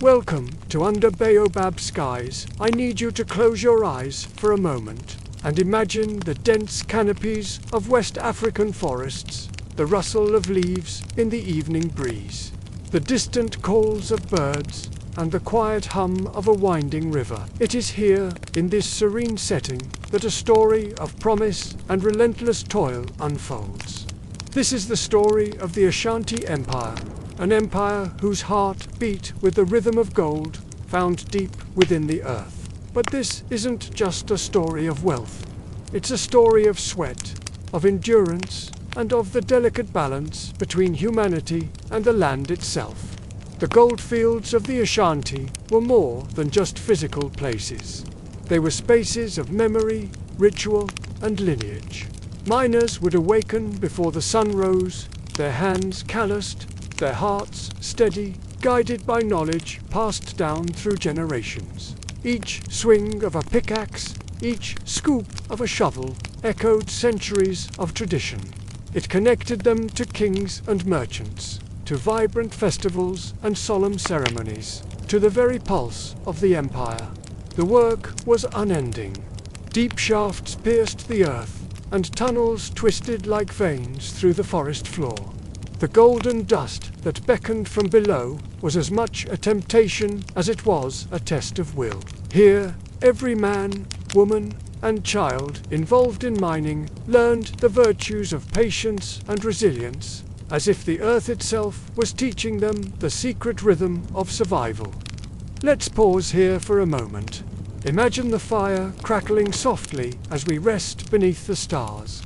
Welcome to Under Baobab Skies. I need you to close your eyes for a moment and imagine the dense canopies of West African forests, the rustle of leaves in the evening breeze, the distant calls of birds, and the quiet hum of a winding river. It is here, in this serene setting, that a story of promise and relentless toil unfolds. This is the story of the Ashanti Empire, an empire whose heart beat with the rhythm of gold found deep within the earth. But this isn't just a story of wealth. It's a story of sweat, of endurance, and of the delicate balance between humanity and the land itself. The goldfields of the Ashanti were more than just physical places. They were spaces of memory, ritual, and lineage. Miners would awaken before the sun rose, their hands calloused, their hearts steady, guided by knowledge passed down through generations. Each swing of a pickaxe, each scoop of a shovel, echoed centuries of tradition. It connected them to kings and merchants, to vibrant festivals and solemn ceremonies, to the very pulse of the empire. The work was unending. Deep shafts pierced the earth, and tunnels twisted like veins through the forest floor. The golden dust that beckoned from below was as much a temptation as it was a test of will. Here, every man, woman, and child involved in mining learned the virtues of patience and resilience, as if the earth itself was teaching them the secret rhythm of survival. Let's pause here for a moment. Imagine the fire crackling softly as we rest beneath the stars.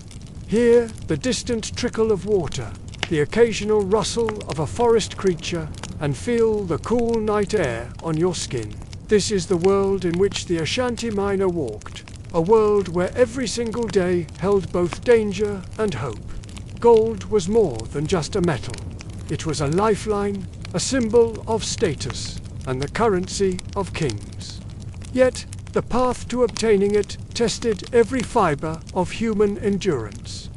Hear the distant trickle of water, the occasional rustle of a forest creature, and feel the cool night air on your skin. This is the world in which the Ashanti miner walked, a world where every single day held both danger and hope. Gold was more than just a metal. It was a lifeline, a symbol of status, and the currency of kings. Yet, the path to obtaining it tested every fiber of human endurance.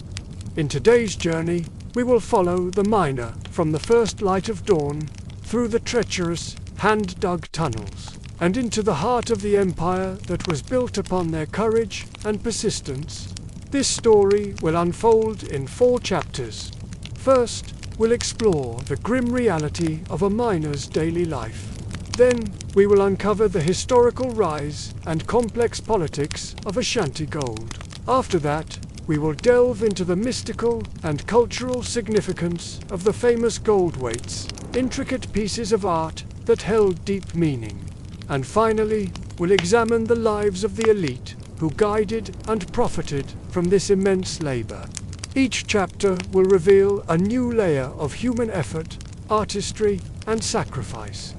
In today's journey, we will follow the miner from the first light of dawn, through the treacherous, hand-dug tunnels, and into the heart of the empire that was built upon their courage and persistence. This story will unfold in 4 chapters. First, we'll explore the grim reality of a miner's daily life. Then, we will uncover the historical rise and complex politics of Ashanti gold. After that, we will delve into the mystical and cultural significance of the famous gold weights, intricate pieces of art that held deep meaning. And finally, we'll examine the lives of the elite who guided and profited from this immense labor. Each chapter will reveal a new layer of human effort, artistry, and sacrifice.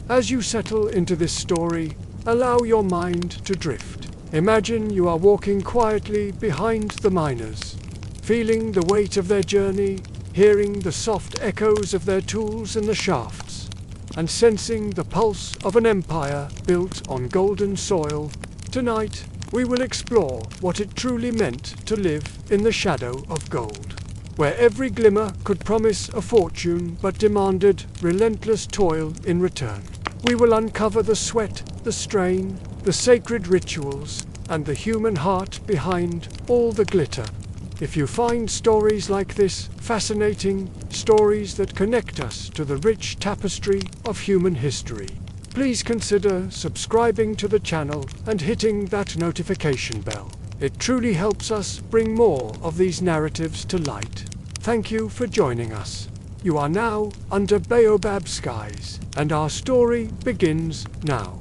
As you settle into this story, allow your mind to drift. Imagine you are walking quietly behind the miners, feeling the weight of their journey, hearing the soft echoes of their tools in the shafts, and sensing the pulse of an empire built on golden soil. Tonight, we will explore what it truly meant to live in the shadow of gold, where every glimmer could promise a fortune but demanded relentless toil in return. We will uncover the sweat, the strain, the sacred rituals, and the human heart behind all the glitter. If you find stories like this fascinating, stories that connect us to the rich tapestry of human history, please consider subscribing to the channel and hitting that notification bell. It truly helps us bring more of these narratives to light. Thank you for joining us. You are now under Baobab skies, and our story begins now.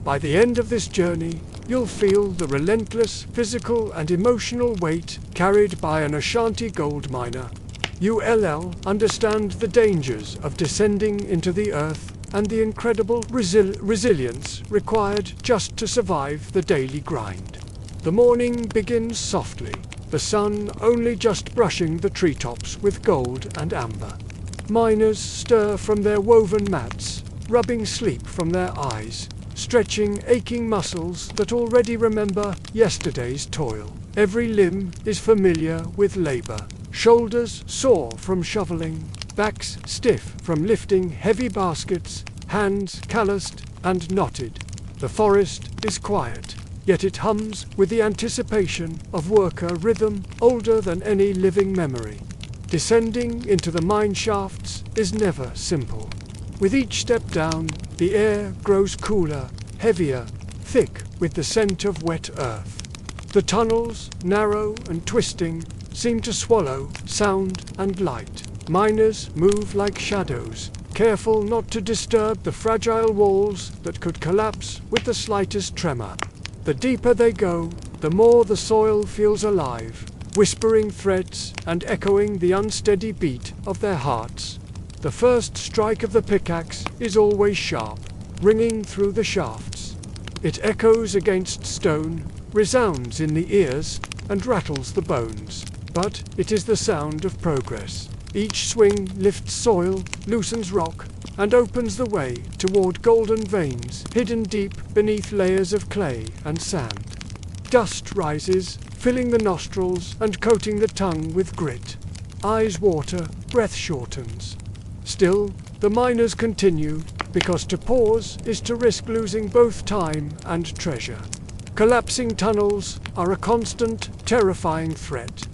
By the end of this journey, you'll feel the relentless physical and emotional weight carried by an Ashanti gold miner. You'll understand the dangers of descending into the earth and the incredible resilience required just to survive the daily grind. The morning begins softly, the sun only just brushing the treetops with gold and amber. Miners stir from their woven mats, rubbing sleep from their eyes, stretching aching muscles that already remember yesterday's toil. Every limb is familiar with labor. Shoulders sore from shoveling, backs stiff from lifting heavy baskets, hands calloused and knotted. The forest is quiet, yet it hums with the anticipation of worker rhythm older than any living memory. Descending into the mine shafts is never simple. With each step down, the air grows cooler, heavier, thick with the scent of wet earth. The tunnels, narrow and twisting, seem to swallow sound and light. Miners move like shadows, careful not to disturb the fragile walls that could collapse with the slightest tremor. The deeper they go, the more the soil feels alive, whispering threats and echoing the unsteady beat of their hearts. The first strike of the pickaxe is always sharp, ringing through the shafts. It echoes against stone, resounds in the ears, and rattles the bones. But it is the sound of progress. Each swing lifts soil, loosens rock, and opens the way toward golden veins hidden deep beneath layers of clay and sand. Dust rises, filling the nostrils and coating the tongue with grit. Eyes water, breath shortens. Still, the miners continue, because to pause is to risk losing both time and treasure. Collapsing tunnels are a constant, terrifying threat.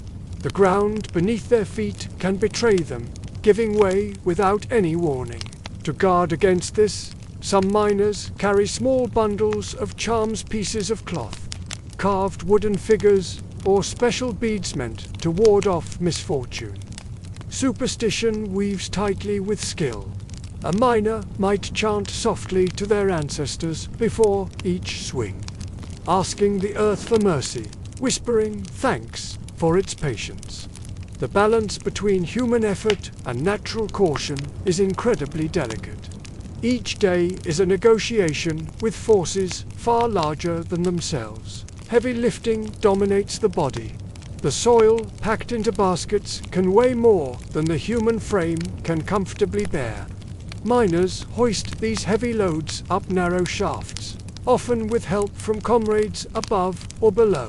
The ground beneath their feet can betray them, giving way without any warning. To guard against this, some miners carry small bundles of charms, pieces of cloth, carved wooden figures, or special beads meant to ward off misfortune. Superstition weaves tightly with skill. A miner might chant softly to their ancestors before each swing, asking the earth for mercy, whispering thanks for its patience. The balance between human effort and natural caution is incredibly delicate. Each day is a negotiation with forces far larger than themselves. Heavy lifting dominates the body. The soil packed into baskets can weigh more than the human frame can comfortably bear. Miners hoist these heavy loads up narrow shafts, often with help from comrades above or below.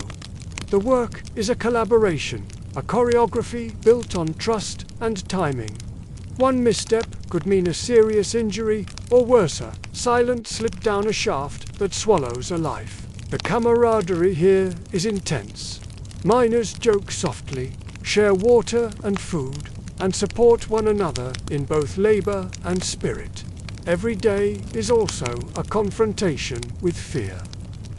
The work is a collaboration, a choreography built on trust and timing. One misstep could mean a serious injury, or worse, a silent slip down a shaft that swallows a life. The camaraderie here is intense. Miners joke softly, share water and food, and support one another in both labor and spirit. Every day is also a confrontation with fear.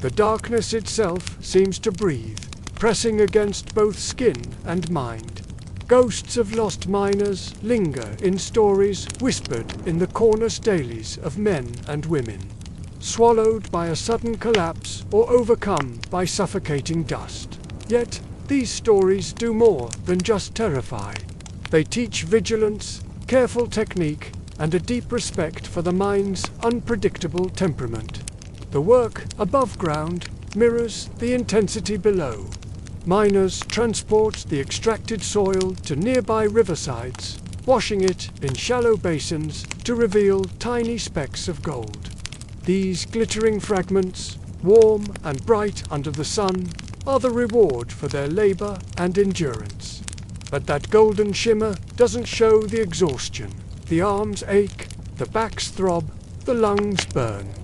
The darkness itself seems to breathe, pressing against both skin and mind. Ghosts of lost miners linger in stories whispered in the corner dailies of men and women, swallowed by a sudden collapse or overcome by suffocating dust. Yet, these stories do more than just terrify. They teach vigilance, careful technique, and a deep respect for the mine's unpredictable temperament. The work above ground mirrors the intensity below. Miners transport the extracted soil to nearby riversides, washing it in shallow basins to reveal tiny specks of gold. These glittering fragments, warm and bright under the sun, are the reward for their labor and endurance. But that golden shimmer doesn't show the exhaustion. The arms ache, the backs throb, the lungs burn.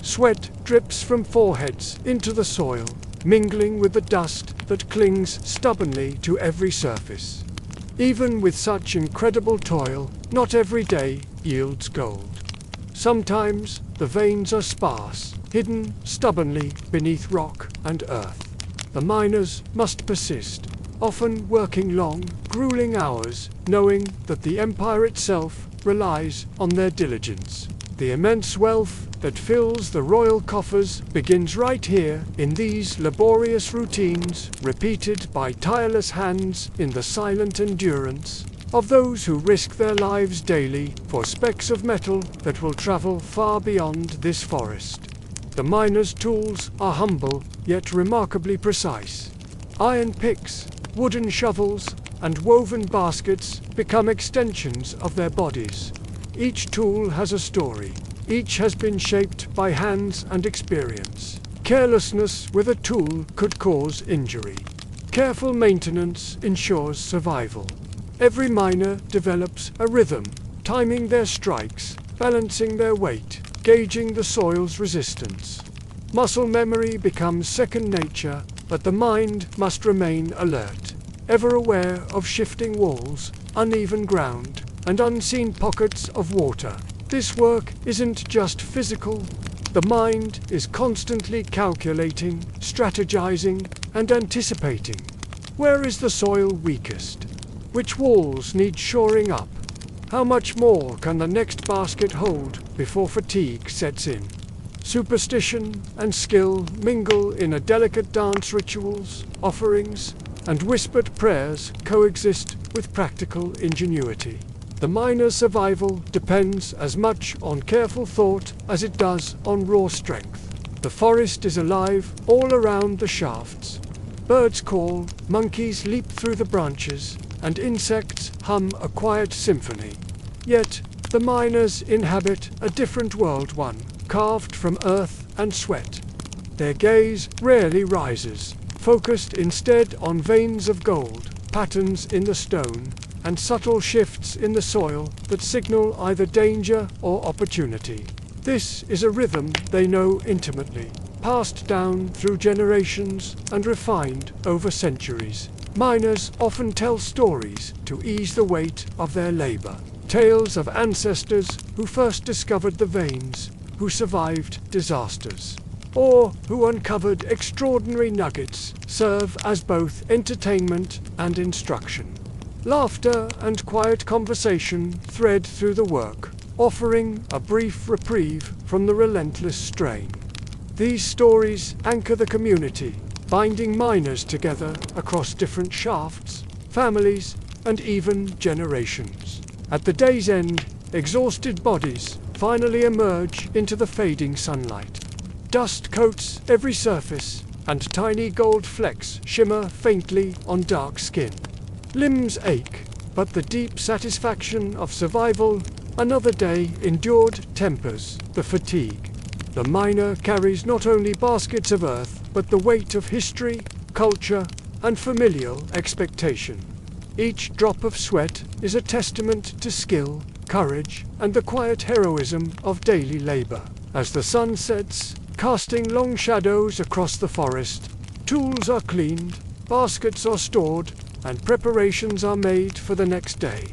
Sweat drips from foreheads into the soil, mingling with the dust that clings stubbornly to every surface. Even with such incredible toil, not every day yields gold. Sometimes the veins are sparse, hidden stubbornly beneath rock and earth. The miners must persist, often working long, grueling hours, knowing that the empire itself relies on their diligence. The immense wealth that fills the royal coffers begins right here in these laborious routines, repeated by tireless hands in the silent endurance of those who risk their lives daily for specks of metal that will travel far beyond this forest. The miners' tools are humble, yet remarkably precise. Iron picks, wooden shovels, and woven baskets become extensions of their bodies. Each tool has a story. Each has been shaped by hands and experience. Carelessness with a tool could cause injury. Careful maintenance ensures survival. Every miner develops a rhythm, timing their strikes, balancing their weight, gauging the soil's resistance. Muscle memory becomes second nature, but the mind must remain alert, ever aware of shifting walls, uneven ground, and unseen pockets of water. This work isn't just physical. The mind is constantly calculating, strategizing, and anticipating. Where is the soil weakest? Which walls need shoring up? How much more can the next basket hold before fatigue sets in? Superstition and skill mingle in a delicate dance. Rituals, offerings, and whispered prayers coexist with practical ingenuity. The miner's survival depends as much on careful thought as it does on raw strength. The forest is alive all around the shafts. Birds call, monkeys leap through the branches, and insects hum a quiet symphony. Yet, the miners inhabit a different world, one carved from earth and sweat. Their gaze rarely rises, focused instead on veins of gold, patterns in the stone, and subtle shifts in the soil that signal either danger or opportunity. This is a rhythm they know intimately, passed down through generations and refined over centuries. Miners often tell stories to ease the weight of their labor. Tales of ancestors who first discovered the veins, who survived disasters, or who uncovered extraordinary nuggets, serve as both entertainment and instruction. Laughter and quiet conversation thread through the work, offering a brief reprieve from the relentless strain. These stories anchor the community, binding miners together across different shafts, families, and even generations. At the day's end, exhausted bodies finally emerge into the fading sunlight. Dust coats every surface, and tiny gold flecks shimmer faintly on dark skin. Limbs ache, but the deep satisfaction of survival, another day endured, tempers the fatigue. The miner carries not only baskets of earth, but the weight of history, culture, and familial expectation. Each drop of sweat is a testament to skill, courage, and the quiet heroism of daily labor. As the sun sets, casting long shadows across the forest, tools are cleaned, baskets are stored, and preparations are made for the next day.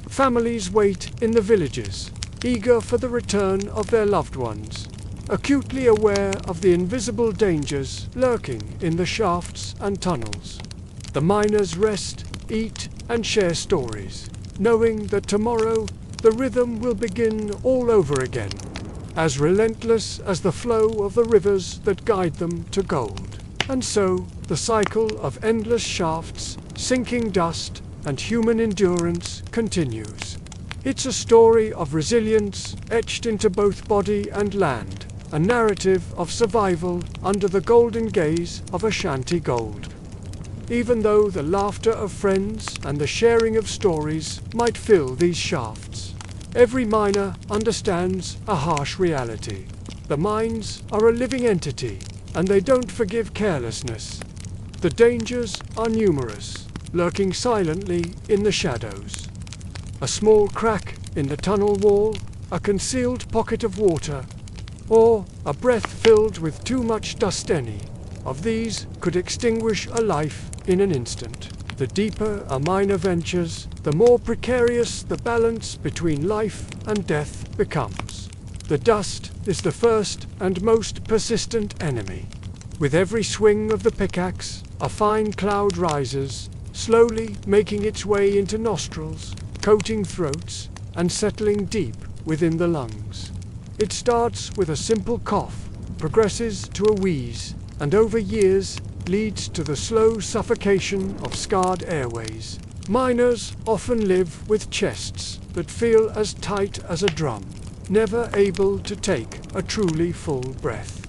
Families wait in the villages, eager for the return of their loved ones, acutely aware of the invisible dangers lurking in the shafts and tunnels. The miners rest, eat, and share stories, knowing that tomorrow the rhythm will begin all over again, as relentless as the flow of the rivers that guide them to gold. And so, the cycle of endless shafts, sinking dust, and human endurance continues. It's a story of resilience etched into both body and land, a narrative of survival under the golden gaze of Ashanti gold. Even though the laughter of friends and the sharing of stories might fill these shafts, every miner understands a harsh reality. The mines are a living entity, and they don't forgive carelessness. The dangers are numerous, lurking silently in the shadows. A small crack in the tunnel wall, a concealed pocket of water, or a breath filled with too much dust. Any of these could extinguish a life in an instant. The deeper a miner ventures, the more precarious the balance between life and death becomes. The dust is the first and most persistent enemy. With every swing of the pickaxe, a fine cloud rises, slowly making its way into nostrils, coating throats, and settling deep within the lungs. It starts with a simple cough, progresses to a wheeze, and over years leads to the slow suffocation of scarred airways. Miners often live with chests that feel as tight as a drum, never able to take a truly full breath.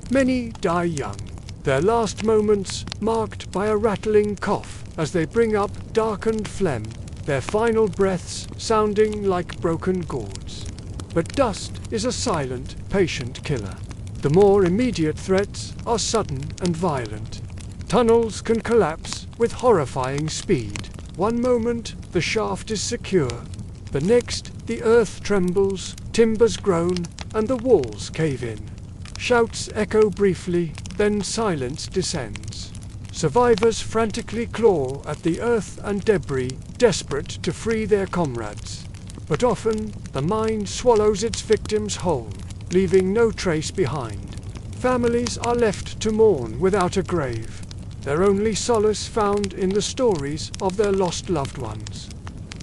Many die young, their last moments marked by a rattling cough as they bring up darkened phlegm, their final breaths sounding like broken gourds. But dust is a silent, patient killer. The more immediate threats are sudden and violent. Tunnels can collapse with horrifying speed. One moment, the shaft is secure. The next, the earth trembles, timbers groan, and the walls cave in. Shouts echo briefly, then silence descends. Survivors frantically claw at the earth and debris, desperate to free their comrades. But often, the mine swallows its victims whole, leaving no trace behind. Families are left to mourn without a grave, their only solace found in the stories of their lost loved ones.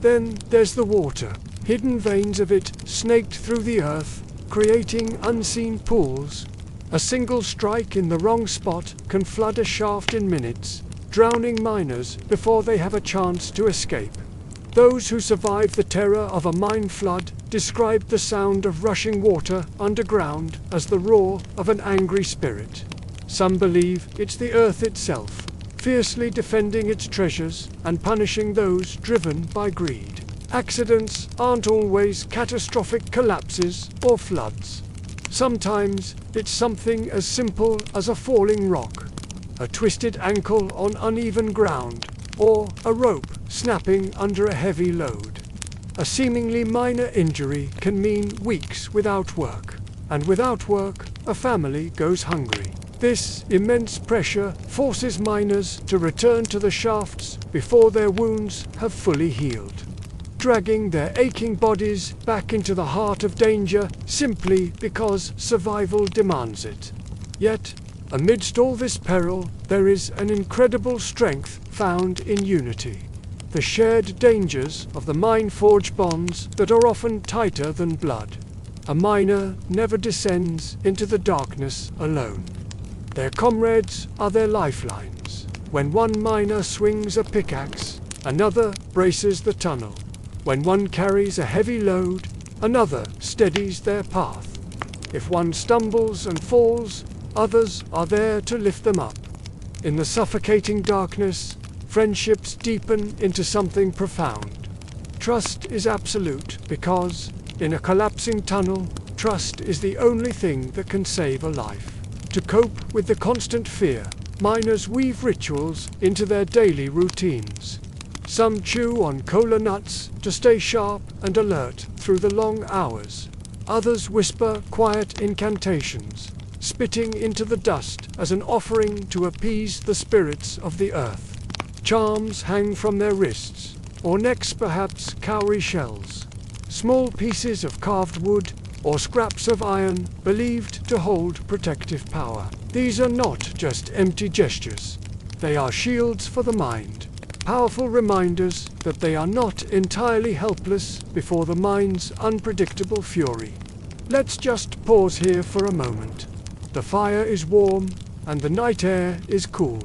Then there's the water, hidden veins of it snaked through the earth, creating unseen pools. A single strike in the wrong spot can flood a shaft in minutes, drowning miners before they have a chance to escape. Those who survive the terror of a mine flood describe the sound of rushing water underground as the roar of an angry spirit. Some believe it's the earth itself, fiercely defending its treasures and punishing those driven by greed. Accidents aren't always catastrophic collapses or floods. Sometimes it's something as simple as a falling rock, a twisted ankle on uneven ground, or a rope snapping under a heavy load. A seemingly minor injury can mean weeks without work, and without work, a family goes hungry. This immense pressure forces miners to return to the shafts before their wounds have fully healed, dragging their aching bodies back into the heart of danger simply because survival demands it. Yet, amidst all this peril, there is an incredible strength found in unity. The shared dangers of the mine forge bonds that are often tighter than blood. A miner never descends into the darkness alone. Their comrades are their lifelines. When one miner swings a pickaxe, another braces the tunnel. When one carries a heavy load, another steadies their path. If one stumbles and falls, others are there to lift them up. In the suffocating darkness, friendships deepen into something profound. Trust is absolute because, in a collapsing tunnel, trust is the only thing that can save a life. To cope with the constant fear, miners weave rituals into their daily routines. Some chew on cola nuts to stay sharp and alert through the long hours. Others whisper quiet incantations, spitting into the dust as an offering to appease the spirits of the earth. Charms hang from their wrists, or necks perhaps cowrie shells. Small pieces of carved wood or scraps of iron believed to hold protective power. These are not just empty gestures. They are shields for the mind, powerful reminders that they are not entirely helpless before the mine's unpredictable fury. Let's just pause here for a moment. The fire is warm and the night air is cool.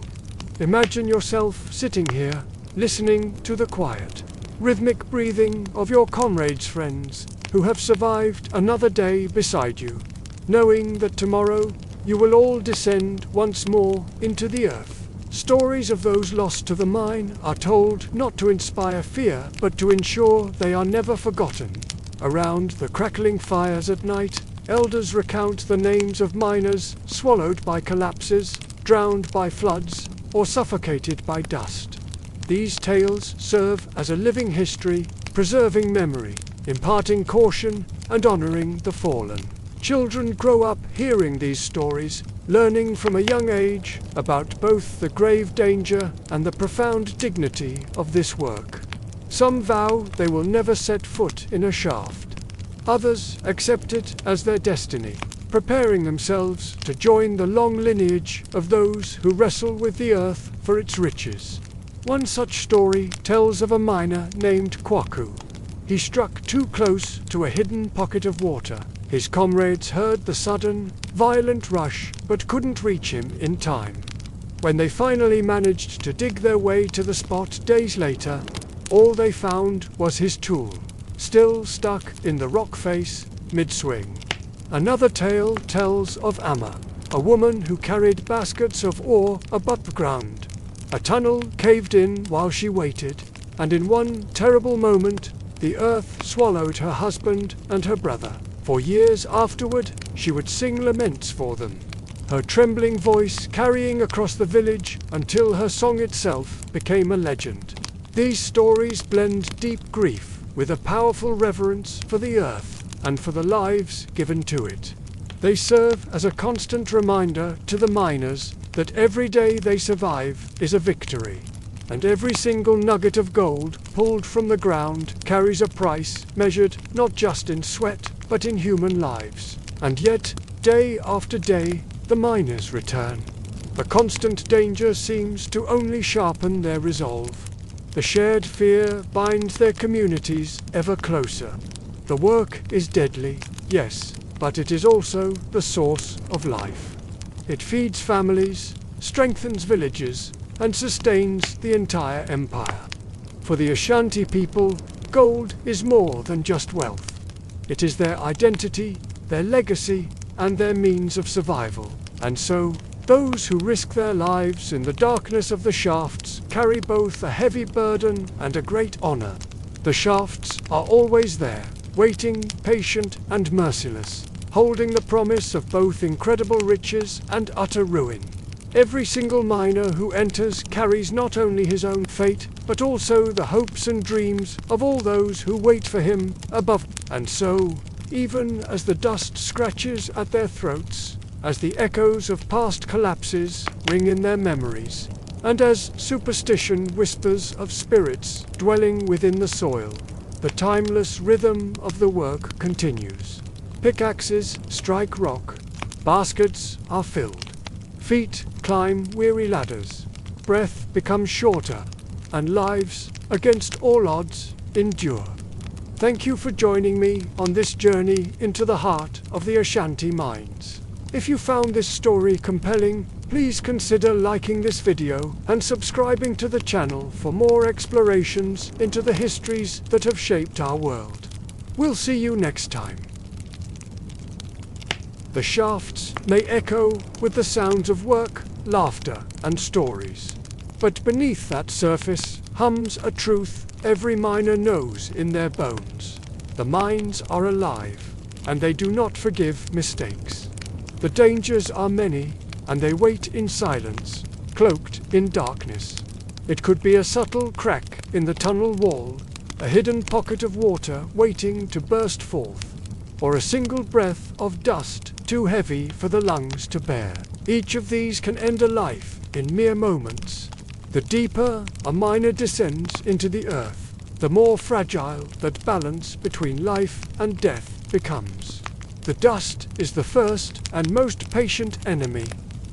Imagine yourself sitting here, listening to the quiet, rhythmic breathing of your comrades' friends who have survived another day beside you, knowing that tomorrow you will all descend once more into the earth. Stories of those lost to the mine are told not to inspire fear, but to ensure they are never forgotten. Around the crackling fires at night, elders recount the names of miners swallowed by collapses, drowned by floods, or suffocated by dust. These tales serve as a living history, preserving memory, imparting caution, and honoring the fallen. Children grow up hearing these stories, learning from a young age about both the grave danger and the profound dignity of this work. Some vow they will never set foot in a shaft. Others accept it as their destiny, preparing themselves to join the long lineage of those who wrestle with the earth for its riches. One such story tells of a miner named Kwaku. He struck too close to a hidden pocket of water. His comrades heard the sudden, violent rush, but couldn't reach him in time. When they finally managed to dig their way to the spot days later, all they found was his tool, still stuck in the rock face mid-swing. Another tale tells of Amma, a woman who carried baskets of ore above ground. A tunnel caved in while she waited, and in one terrible moment, the earth swallowed her husband and her brother. For years afterward, she would sing laments for them, her trembling voice carrying across the village until her song itself became a legend. These stories blend deep grief with a powerful reverence for the earth and for the lives given to it. They serve as a constant reminder to the miners that every day they survive is a victory, and every single nugget of gold pulled from the ground carries a price measured not just in sweat, but in human lives. And yet, day after day, the miners return. The constant danger seems to only sharpen their resolve. The shared fear binds their communities ever closer. The work is deadly, yes, but it is also the source of life. It feeds families, strengthens villages, and sustains the entire empire. For the Ashanti people, gold is more than just wealth. It is their identity, their legacy, and their means of survival. And so, those who risk their lives in the darkness of the shafts carry both a heavy burden and a great honor. The shafts are always there, waiting, patient, and merciless, holding the promise of both incredible riches and utter ruin. Every single miner who enters carries not only his own fate, but also the hopes and dreams of all those who wait for him above. And so, even as the dust scratches at their throats, as the echoes of past collapses ring in their memories, and as superstition whispers of spirits dwelling within the soil, the timeless rhythm of the work continues. Pickaxes strike rock, baskets are filled, feet climb weary ladders, breath becomes shorter, and lives, against all odds, endure. Thank you for joining me on this journey into the heart of the Ashanti mines. If you found this story compelling, please consider liking this video and subscribing to the channel for more explorations into the histories that have shaped our world. We'll see you next time. The shafts may echo with the sounds of work, laughter, and stories. But beneath that surface hums a truth every miner knows in their bones. The mines are alive, and they do not forgive mistakes. The dangers are many, and they wait in silence, cloaked in darkness. It could be a subtle crack in the tunnel wall, a hidden pocket of water waiting to burst forth, or a single breath of dust too heavy for the lungs to bear. Each of these can end a life in mere moments. The deeper a miner descends into the earth, the more fragile that balance between life and death becomes. The dust is the first and most patient enemy.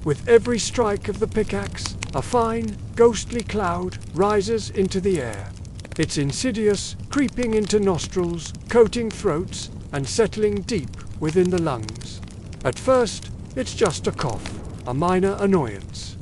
With every strike of the pickaxe, a fine, ghostly cloud rises into the air. It's insidious, creeping into nostrils, coating throats, and settling deep within the lungs. At first, it's just a cough, a minor annoyance.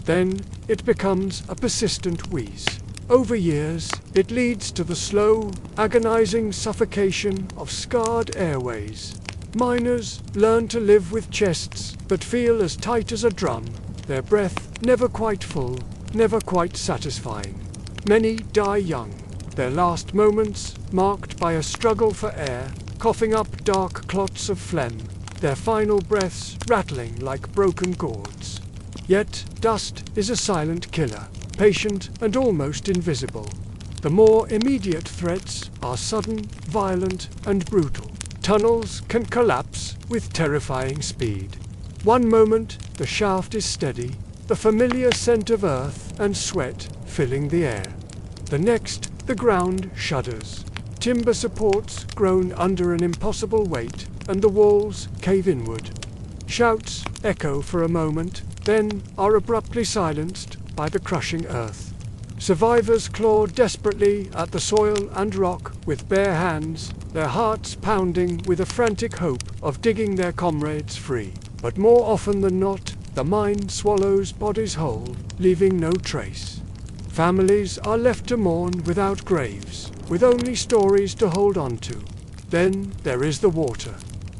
Then, it becomes a persistent wheeze. Over years, it leads to the slow, agonizing suffocation of scarred airways. Miners learn to live with chests that feel as tight as a drum, their breath never quite full, never quite satisfying. Many die young, their last moments marked by a struggle for air, coughing up dark clots of phlegm, their final breaths rattling like broken gourds. Yet, dust is a silent killer, patient and almost invisible. The more immediate threats are sudden, violent, and brutal. Tunnels can collapse with terrifying speed. One moment, the shaft is steady, the familiar scent of earth and sweat filling the air. The next, the ground shudders. Timber supports groan under an impossible weight, and the walls cave inward. Shouts echo for a moment, then are abruptly silenced by the crushing earth. Survivors claw desperately at the soil and rock with bare hands, their hearts pounding with a frantic hope of digging their comrades free. But more often than not, the mine swallows bodies whole, leaving no trace. Families are left to mourn without graves, with only stories to hold on to. Then there is the water.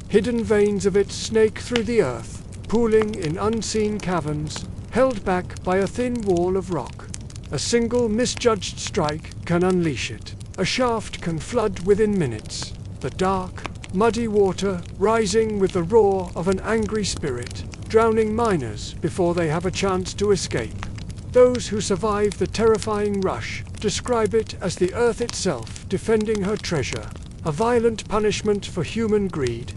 Hidden veins of it snake through the earth, pooling in unseen caverns, held back by a thin wall of rock. A single misjudged strike can unleash it. A shaft can flood within minutes. The dark, muddy water rising with the roar of an angry spirit, drowning miners before they have a chance to escape. Those who survive the terrifying rush describe it as the earth itself defending her treasure, a violent punishment for human greed.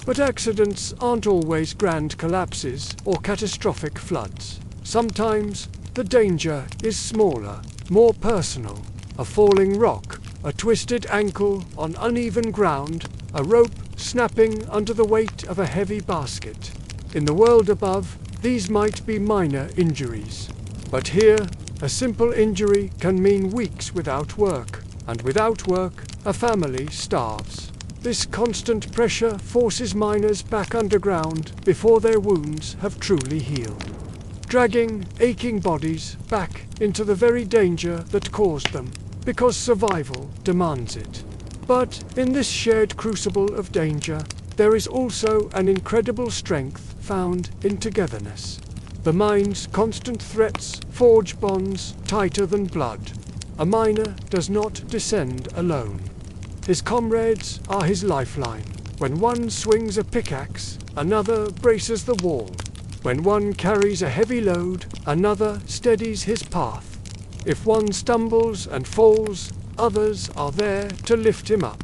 But accidents aren't always grand collapses or catastrophic floods. Sometimes the danger is smaller, more personal. A falling rock, a twisted ankle on uneven ground, a rope snapping under the weight of a heavy basket. In the world above, these might be minor injuries. But here, a simple injury can mean weeks without work, and without work, a family starves. This constant pressure forces miners back underground before their wounds have truly healed, dragging aching bodies back into the very danger that caused them, because survival demands it. But in this shared crucible of danger, there is also an incredible strength found in togetherness. The mine's constant threats forge bonds tighter than blood. A miner does not descend alone. His comrades are his lifeline. When one swings a pickaxe, another braces the wall. When one carries a heavy load, another steadies his path. If one stumbles and falls, others are there to lift him up.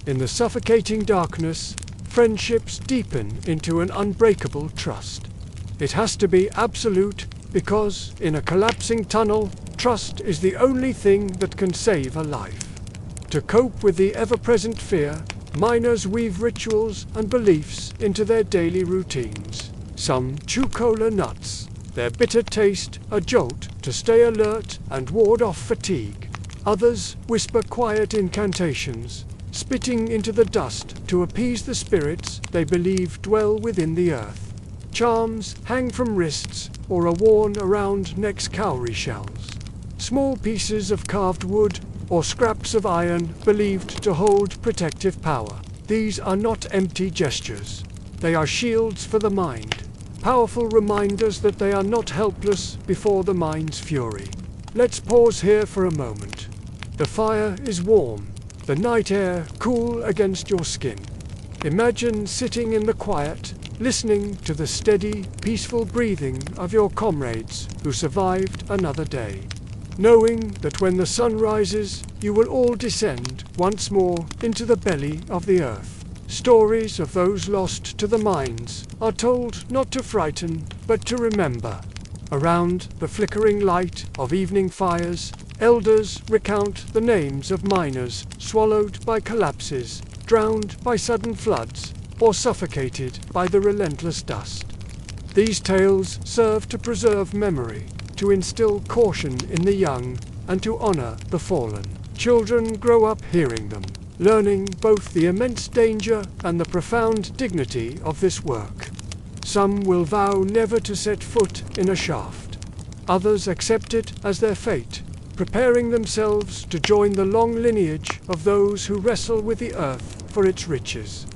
In the suffocating darkness, friendships deepen into an unbreakable trust. It has to be absolute because, in a collapsing tunnel, trust is the only thing that can save a life. To cope with the ever-present fear, miners weave rituals and beliefs into their daily routines. Some chew cola nuts, their bitter taste a jolt to stay alert and ward off fatigue. Others whisper quiet incantations, spitting into the dust to appease the spirits they believe dwell within the earth. Charms hang from wrists or are worn around necks' cowrie shells. Small pieces of carved wood or scraps of iron believed to hold protective power. These are not empty gestures. They are shields for the mind, powerful reminders that they are not helpless before the mine's fury. Let's pause here for a moment. The fire is warm, the night air cool against your skin. Imagine sitting in the quiet, listening to the steady, peaceful breathing of your comrades who survived another day, knowing that when the sun rises, you will all descend once more into the belly of the earth. Stories of those lost to the mines are told not to frighten, but to remember. Around the flickering light of evening fires, elders recount the names of miners swallowed by collapses, drowned by sudden floods, or suffocated by the relentless dust. These tales serve to preserve memory, to instill caution in the young, and to honor the fallen. Children grow up hearing them, learning both the immense danger and the profound dignity of this work. Some will vow never to set foot in a shaft. Others accept it as their fate, preparing themselves to join the long lineage of those who wrestle with the earth for its riches.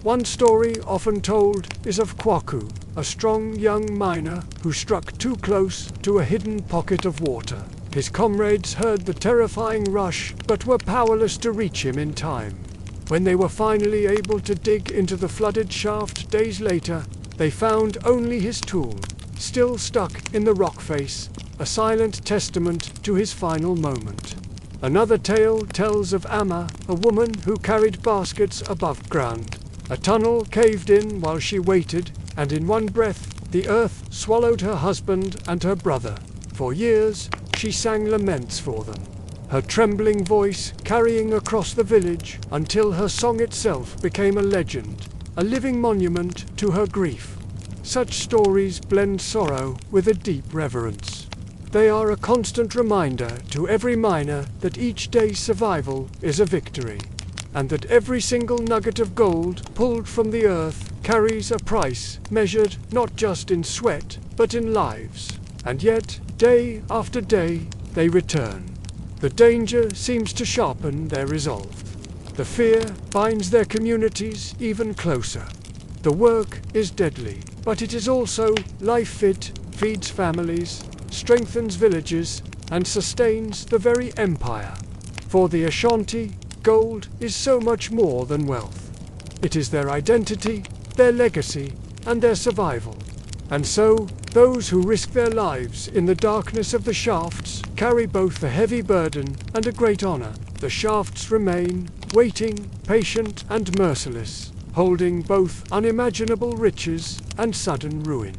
One story often told is of Kwaku, a strong young miner who struck too close to a hidden pocket of water. His comrades heard the terrifying rush but were powerless to reach him in time. When they were finally able to dig into the flooded shaft days later, they found only his tool, still stuck in the rock face, a silent testament to his final moment. Another tale tells of Amma, a woman who carried baskets above ground. A tunnel caved in while she waited, and in one breath, the earth swallowed her husband and her brother. For years, she sang laments for them, her trembling voice carrying across the village until her song itself became a legend, a living monument to her grief. Such stories blend sorrow with a deep reverence. They are a constant reminder to every miner that each day's survival is a victory, and that every single nugget of gold pulled from the earth carries a price measured not just in sweat, but in lives. And yet, day after day, they return. The danger seems to sharpen their resolve. The fear binds their communities even closer. The work is deadly, but it is also life-fit, feeds families, strengthens villages, and sustains the very empire. For the Ashanti, gold is so much more than wealth. It is their identity, their legacy, and their survival. And so, Those who risk their lives in the darkness of the shafts carry both a heavy burden and a great honor. The shafts remain, waiting, patient and merciless, holding both unimaginable riches and sudden ruin.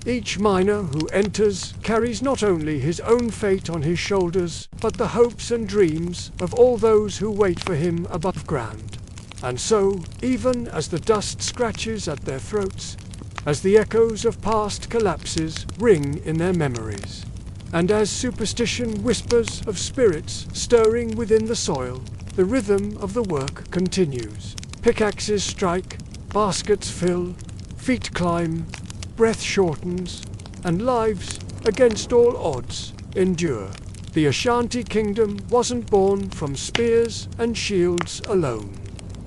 Each miner who enters carries not only his own fate on his shoulders, but the hopes and dreams of all those who wait for him above ground. And so, even as the dust scratches at their throats, as the echoes of past collapses ring in their memories, and as superstition whispers of spirits stirring within the soil, the rhythm of the work continues. Pickaxes strike, baskets fill, feet climb, breath shortens, and lives, against all odds, endure. The Ashanti kingdom wasn't born from spears and shields alone.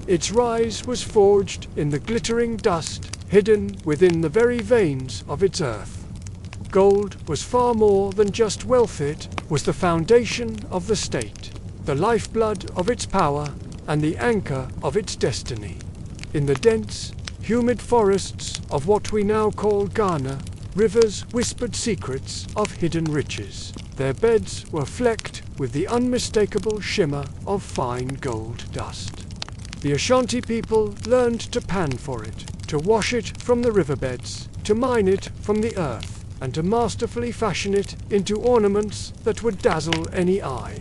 Its rise was forged in the glittering dust, hidden within the very veins of its earth. Gold was far more than just wealth. It was the foundation of the state, the lifeblood of its power, and the anchor of its destiny. In the dense, humid forests of what we now call Ghana, rivers whispered secrets of hidden riches. Their beds were flecked with the unmistakable shimmer of fine gold dust. The Ashanti people learned to pan for it, to wash it from the riverbeds, to mine it from the earth, and to masterfully fashion it into ornaments that would dazzle any eye.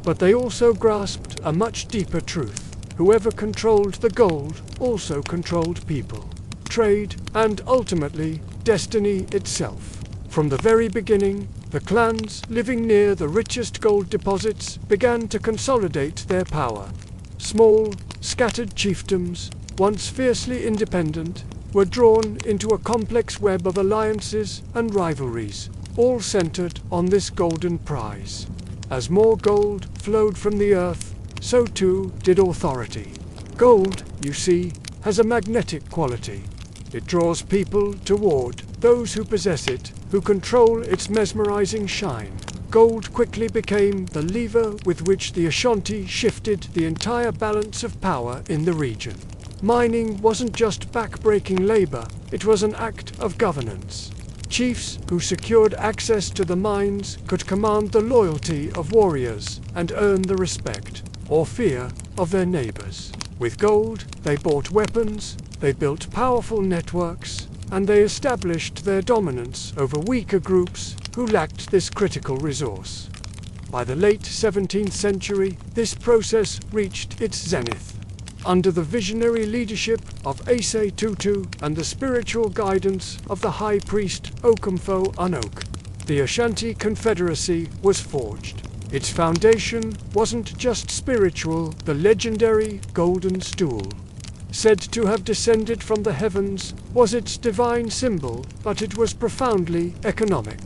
But they also grasped a much deeper truth. Whoever controlled the gold also controlled people, trade, and ultimately, destiny itself. From the very beginning, the clans living near the richest gold deposits began to consolidate their power. Small, scattered chiefdoms, once fiercely independent, were drawn into a complex web of alliances and rivalries, all centered on this golden prize. As more gold flowed from the earth, so too did authority. Gold, you see, has a magnetic quality. It draws people toward those who possess it, who control its mesmerizing shine. Gold quickly became the lever with which the Ashanti shifted the entire balance of power in the region. Mining wasn't just back-breaking labor, it was an act of governance. Chiefs who secured access to the mines could command the loyalty of warriors and earn the respect or fear of their neighbors. With gold, they bought weapons, they built powerful networks, and they established their dominance over weaker groups who lacked this critical resource. By the late 17th century, this process reached its zenith. Under the visionary leadership of Ase Tutu and the spiritual guidance of the high priest Okomfo Anok, the Ashanti Confederacy was forged. Its foundation wasn't just spiritual. The legendary golden stool, said to have descended from the heavens, was its divine symbol, but it was profoundly economic.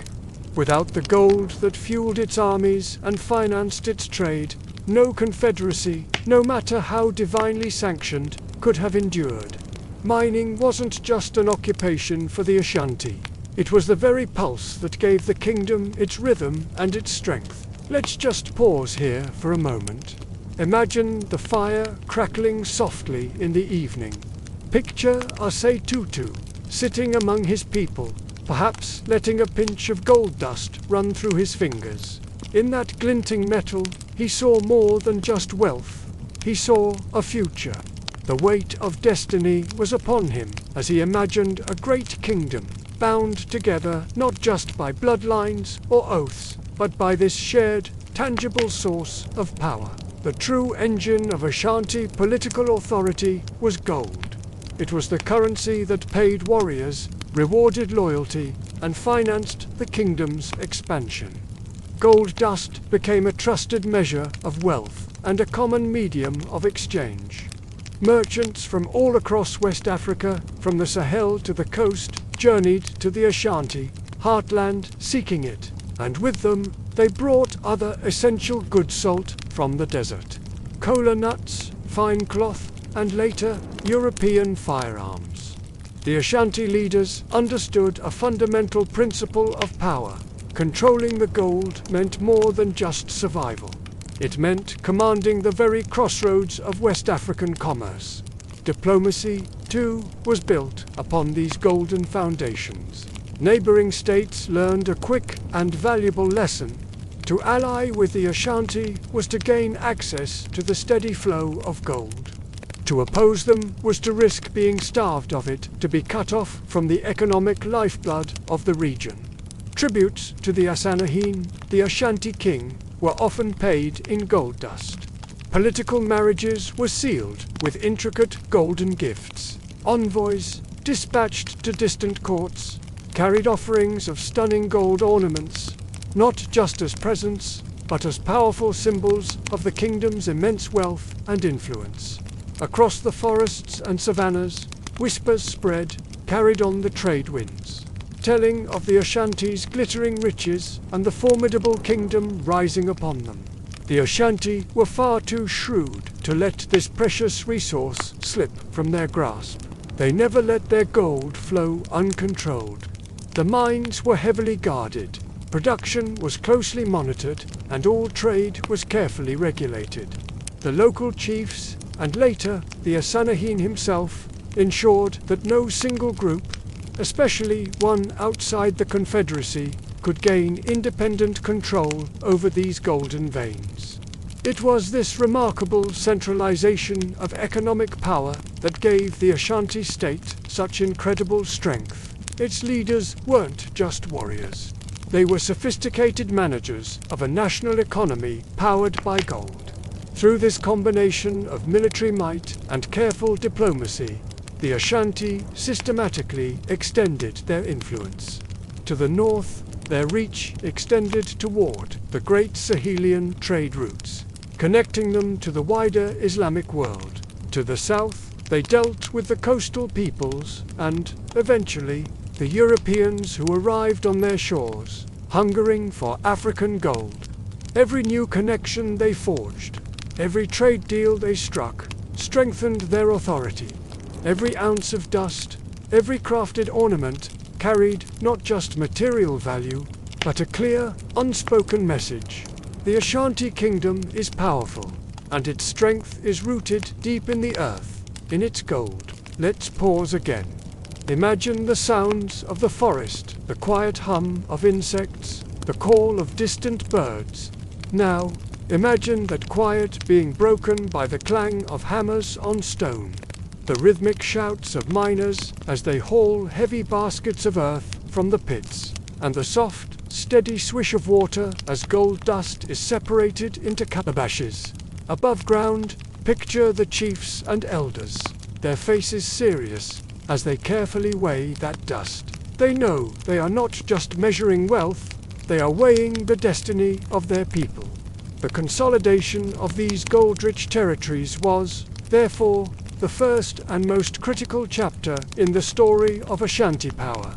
Without the gold that fueled its armies and financed its trade, no confederacy, no matter how divinely sanctioned, could have endured. Mining wasn't just an occupation for the Ashanti. It was the very pulse that gave the kingdom its rhythm and its strength. Let's just pause here for a moment. Imagine the fire crackling softly in the evening. Picture Ase Tutu sitting among his people, perhaps letting a pinch of gold dust run through his fingers. In that glinting metal, he saw more than just wealth. He saw a future. The weight of destiny was upon him as he imagined a great kingdom, bound together not just by bloodlines or oaths, but by this shared, tangible source of power. The true engine of Ashanti political authority was gold. It was the currency that paid warriors, rewarded loyalty, and financed the kingdom's expansion. Gold dust became a trusted measure of wealth and a common medium of exchange. Merchants from all across West Africa, from the Sahel to the coast, journeyed to the Ashanti heartland seeking it, and with them they brought other essential goods salt from the desert. Kola nuts, fine cloth, and later European firearms. The Ashanti leaders understood a fundamental principle of power. Controlling the gold meant more than just survival. It meant commanding the very crossroads of West African commerce. Diplomacy, too, was built upon these golden foundations. Neighboring states learned a quick and valuable lesson. To ally with the Ashanti was to gain access to the steady flow of gold. To oppose them was to risk being starved of it, to be cut off from the economic lifeblood of the region. Tributes to the Asanahin, the Ashanti king, were often paid in gold dust. Political marriages were sealed with intricate golden gifts. Envoys, dispatched to distant courts, carried offerings of stunning gold ornaments, not just as presents, but as powerful symbols of the kingdom's immense wealth and influence. Across the forests and savannas, whispers spread, carried on the trade winds, telling of the Ashanti's glittering riches and the formidable kingdom rising upon them. The Ashanti were far too shrewd to let this precious resource slip from their grasp. They never let their gold flow uncontrolled. The mines were heavily guarded, production was closely monitored, and all trade was carefully regulated. The local chiefs, and later the Asanahin himself, ensured that no single group, especially one outside the Confederacy, could gain independent control over these golden veins. It was this remarkable centralization of economic power that gave the Ashanti state such incredible strength. Its leaders weren't just warriors. They were sophisticated managers of a national economy powered by gold. Through this combination of military might and careful diplomacy, the Ashanti systematically extended their influence. To the north, their reach extended toward the great Sahelian trade routes, connecting them to the wider Islamic world. To the south, they dealt with the coastal peoples and, eventually, the Europeans who arrived on their shores, hungering for African gold. Every new connection they forged, every trade deal they struck, strengthened their authority. Every ounce of dust, every crafted ornament, carried not just material value, but a clear, unspoken message. The Ashanti kingdom is powerful, and its strength is rooted deep in the earth, in its gold. Let's pause again. Imagine the sounds of the forest, the quiet hum of insects, the call of distant birds. Now, imagine that quiet being broken by the clang of hammers on stone, the rhythmic shouts of miners as they haul heavy baskets of earth from the pits, and the soft, steady swish of water as gold dust is separated into calabashes. Above ground, picture the chiefs and elders, their faces serious, as they carefully weigh that dust. They know they are not just measuring wealth, they are weighing the destiny of their people. The consolidation of these gold-rich territories was, therefore, the first and most critical chapter in the story of Ashanti power.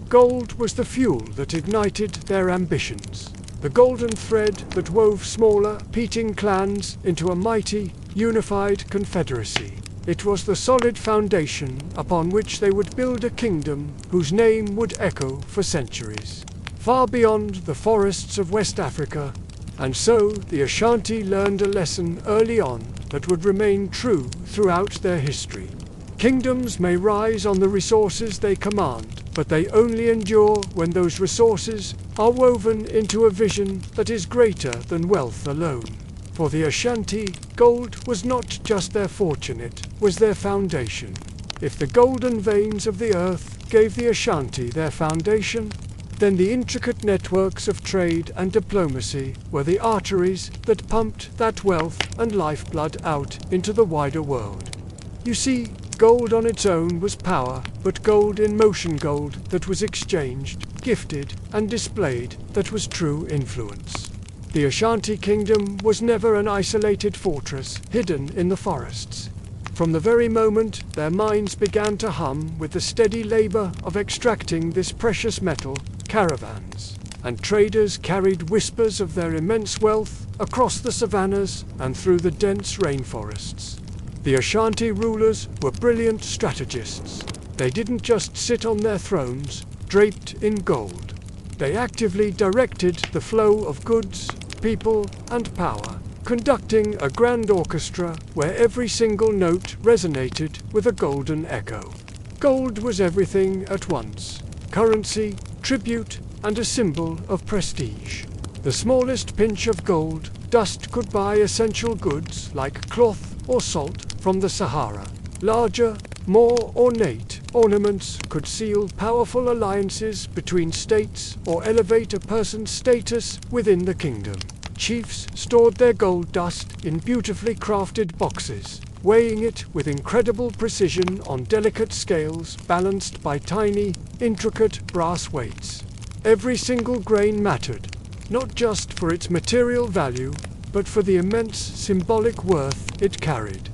Gold was the fuel that ignited their ambitions, the golden thread that wove smaller, competing clans into a mighty, unified confederacy. It was the solid foundation upon which they would build a kingdom whose name would echo for centuries, far beyond the forests of West Africa. And so the Ashanti learned a lesson early on that would remain true throughout their history. Kingdoms may rise on the resources they command, but they only endure when those resources are woven into a vision that is greater than wealth alone. For the Ashanti, gold was not just their fortune, it was their foundation. If the golden veins of the earth gave the Ashanti their foundation, then the intricate networks of trade and diplomacy were the arteries that pumped that wealth and lifeblood out into the wider world. You see, gold on its own was power, but gold in motion, gold that was exchanged, gifted, and displayed, that was true influence. The Ashanti kingdom was never an isolated fortress hidden in the forests. From the very moment their minds began to hum with the steady labor of extracting this precious metal, caravans and traders carried whispers of their immense wealth across the savannas and through the dense rainforests. The Ashanti rulers were brilliant strategists. They didn't just sit on their thrones, draped in gold. They actively directed the flow of goods, people, and power, conducting a grand orchestra where every single note resonated with a golden echo. Gold was everything at once: currency, tribute, and a symbol of prestige. The smallest pinch of gold dust could buy essential goods like cloth or salt from the Sahara. Larger, more ornate ornaments could seal powerful alliances between states or elevate a person's status within the kingdom. Chiefs stored their gold dust in beautifully crafted boxes, weighing it with incredible precision on delicate scales balanced by tiny, intricate brass weights. Every single grain mattered, not just for its material value, but for the immense symbolic worth it carried.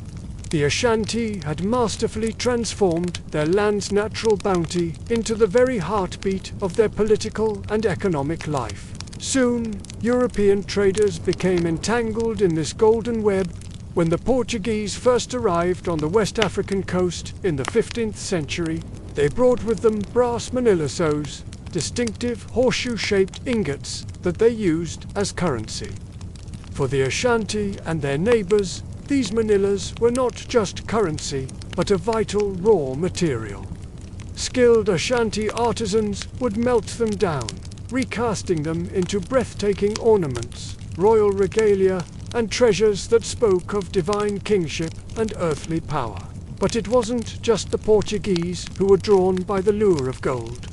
The Ashanti had masterfully transformed their land's natural bounty into the very heartbeat of their political and economic life. Soon, European traders became entangled in this golden web. When the Portuguese first arrived on the West African coast in the 15th century, they brought with them brass manilasos, distinctive horseshoe-shaped ingots that they used as currency. For the Ashanti and their neighbors, these manillas were not just currency, but a vital raw material. Skilled Ashanti artisans would melt them down, recasting them into breathtaking ornaments, royal regalia, and treasures that spoke of divine kingship and earthly power. But it wasn't just the Portuguese who were drawn by the lure of gold.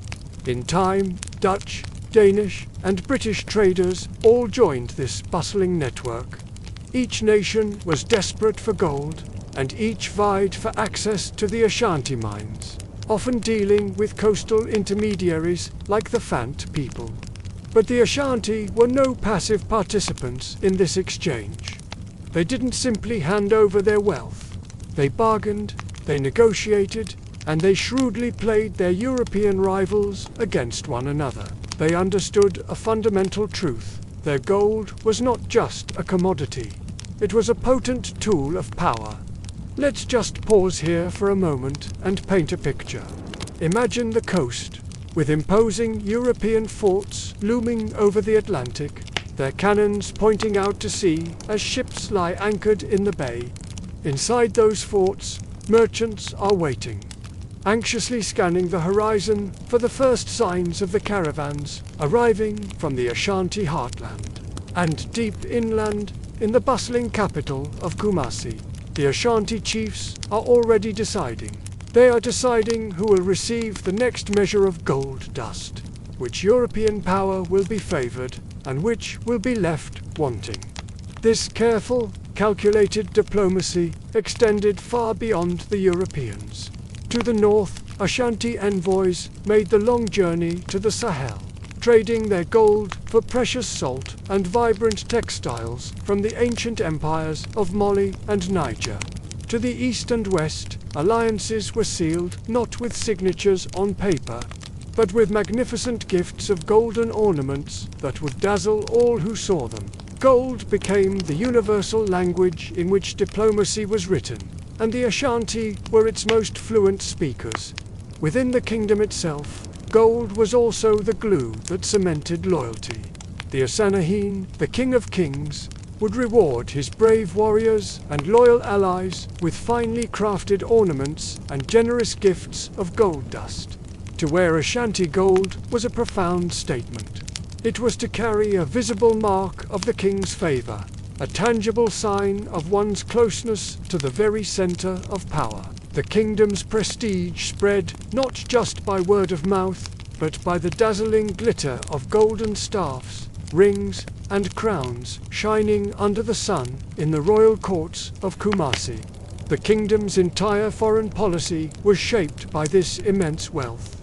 In time, Dutch, Danish, and British traders all joined this bustling network. Each nation was desperate for gold, and each vied for access to the Ashanti mines, often dealing with coastal intermediaries like the Fant people. But the Ashanti were no passive participants in this exchange. They didn't simply hand over their wealth. They bargained, they negotiated, and they shrewdly played their European rivals against one another. They understood a fundamental truth. Their gold was not just a commodity. It was a potent tool of power. Let's just pause here for a moment and paint a picture. Imagine the coast, with imposing European forts looming over the Atlantic, their cannons pointing out to sea as ships lie anchored in the bay. Inside those forts, merchants are waiting, anxiously scanning the horizon for the first signs of the caravans arriving from the Ashanti heartland. And deep inland, in the bustling capital of Kumasi, the Ashanti chiefs are already deciding. They are deciding who will receive the next measure of gold dust, which European power will be favored, and which will be left wanting. This careful, calculated diplomacy extended far beyond the Europeans. To the north, Ashanti envoys made the long journey to the Sahel, trading their gold for precious salt and vibrant textiles from the ancient empires of Mali and Niger. To the east and west, alliances were sealed not with signatures on paper, but with magnificent gifts of golden ornaments that would dazzle all who saw them. Gold became the universal language in which diplomacy was written, and the Ashanti were its most fluent speakers. Within the kingdom itself, gold was also the glue that cemented loyalty. The Asanahin, the King of Kings, would reward his brave warriors and loyal allies with finely crafted ornaments and generous gifts of gold dust. To wear Ashanti gold was a profound statement. It was to carry a visible mark of the king's favor, a tangible sign of one's closeness to the very center of power. The kingdom's prestige spread not just by word of mouth, but by the dazzling glitter of golden staffs, rings, and crowns shining under the sun in the royal courts of Kumasi. The kingdom's entire foreign policy was shaped by this immense wealth.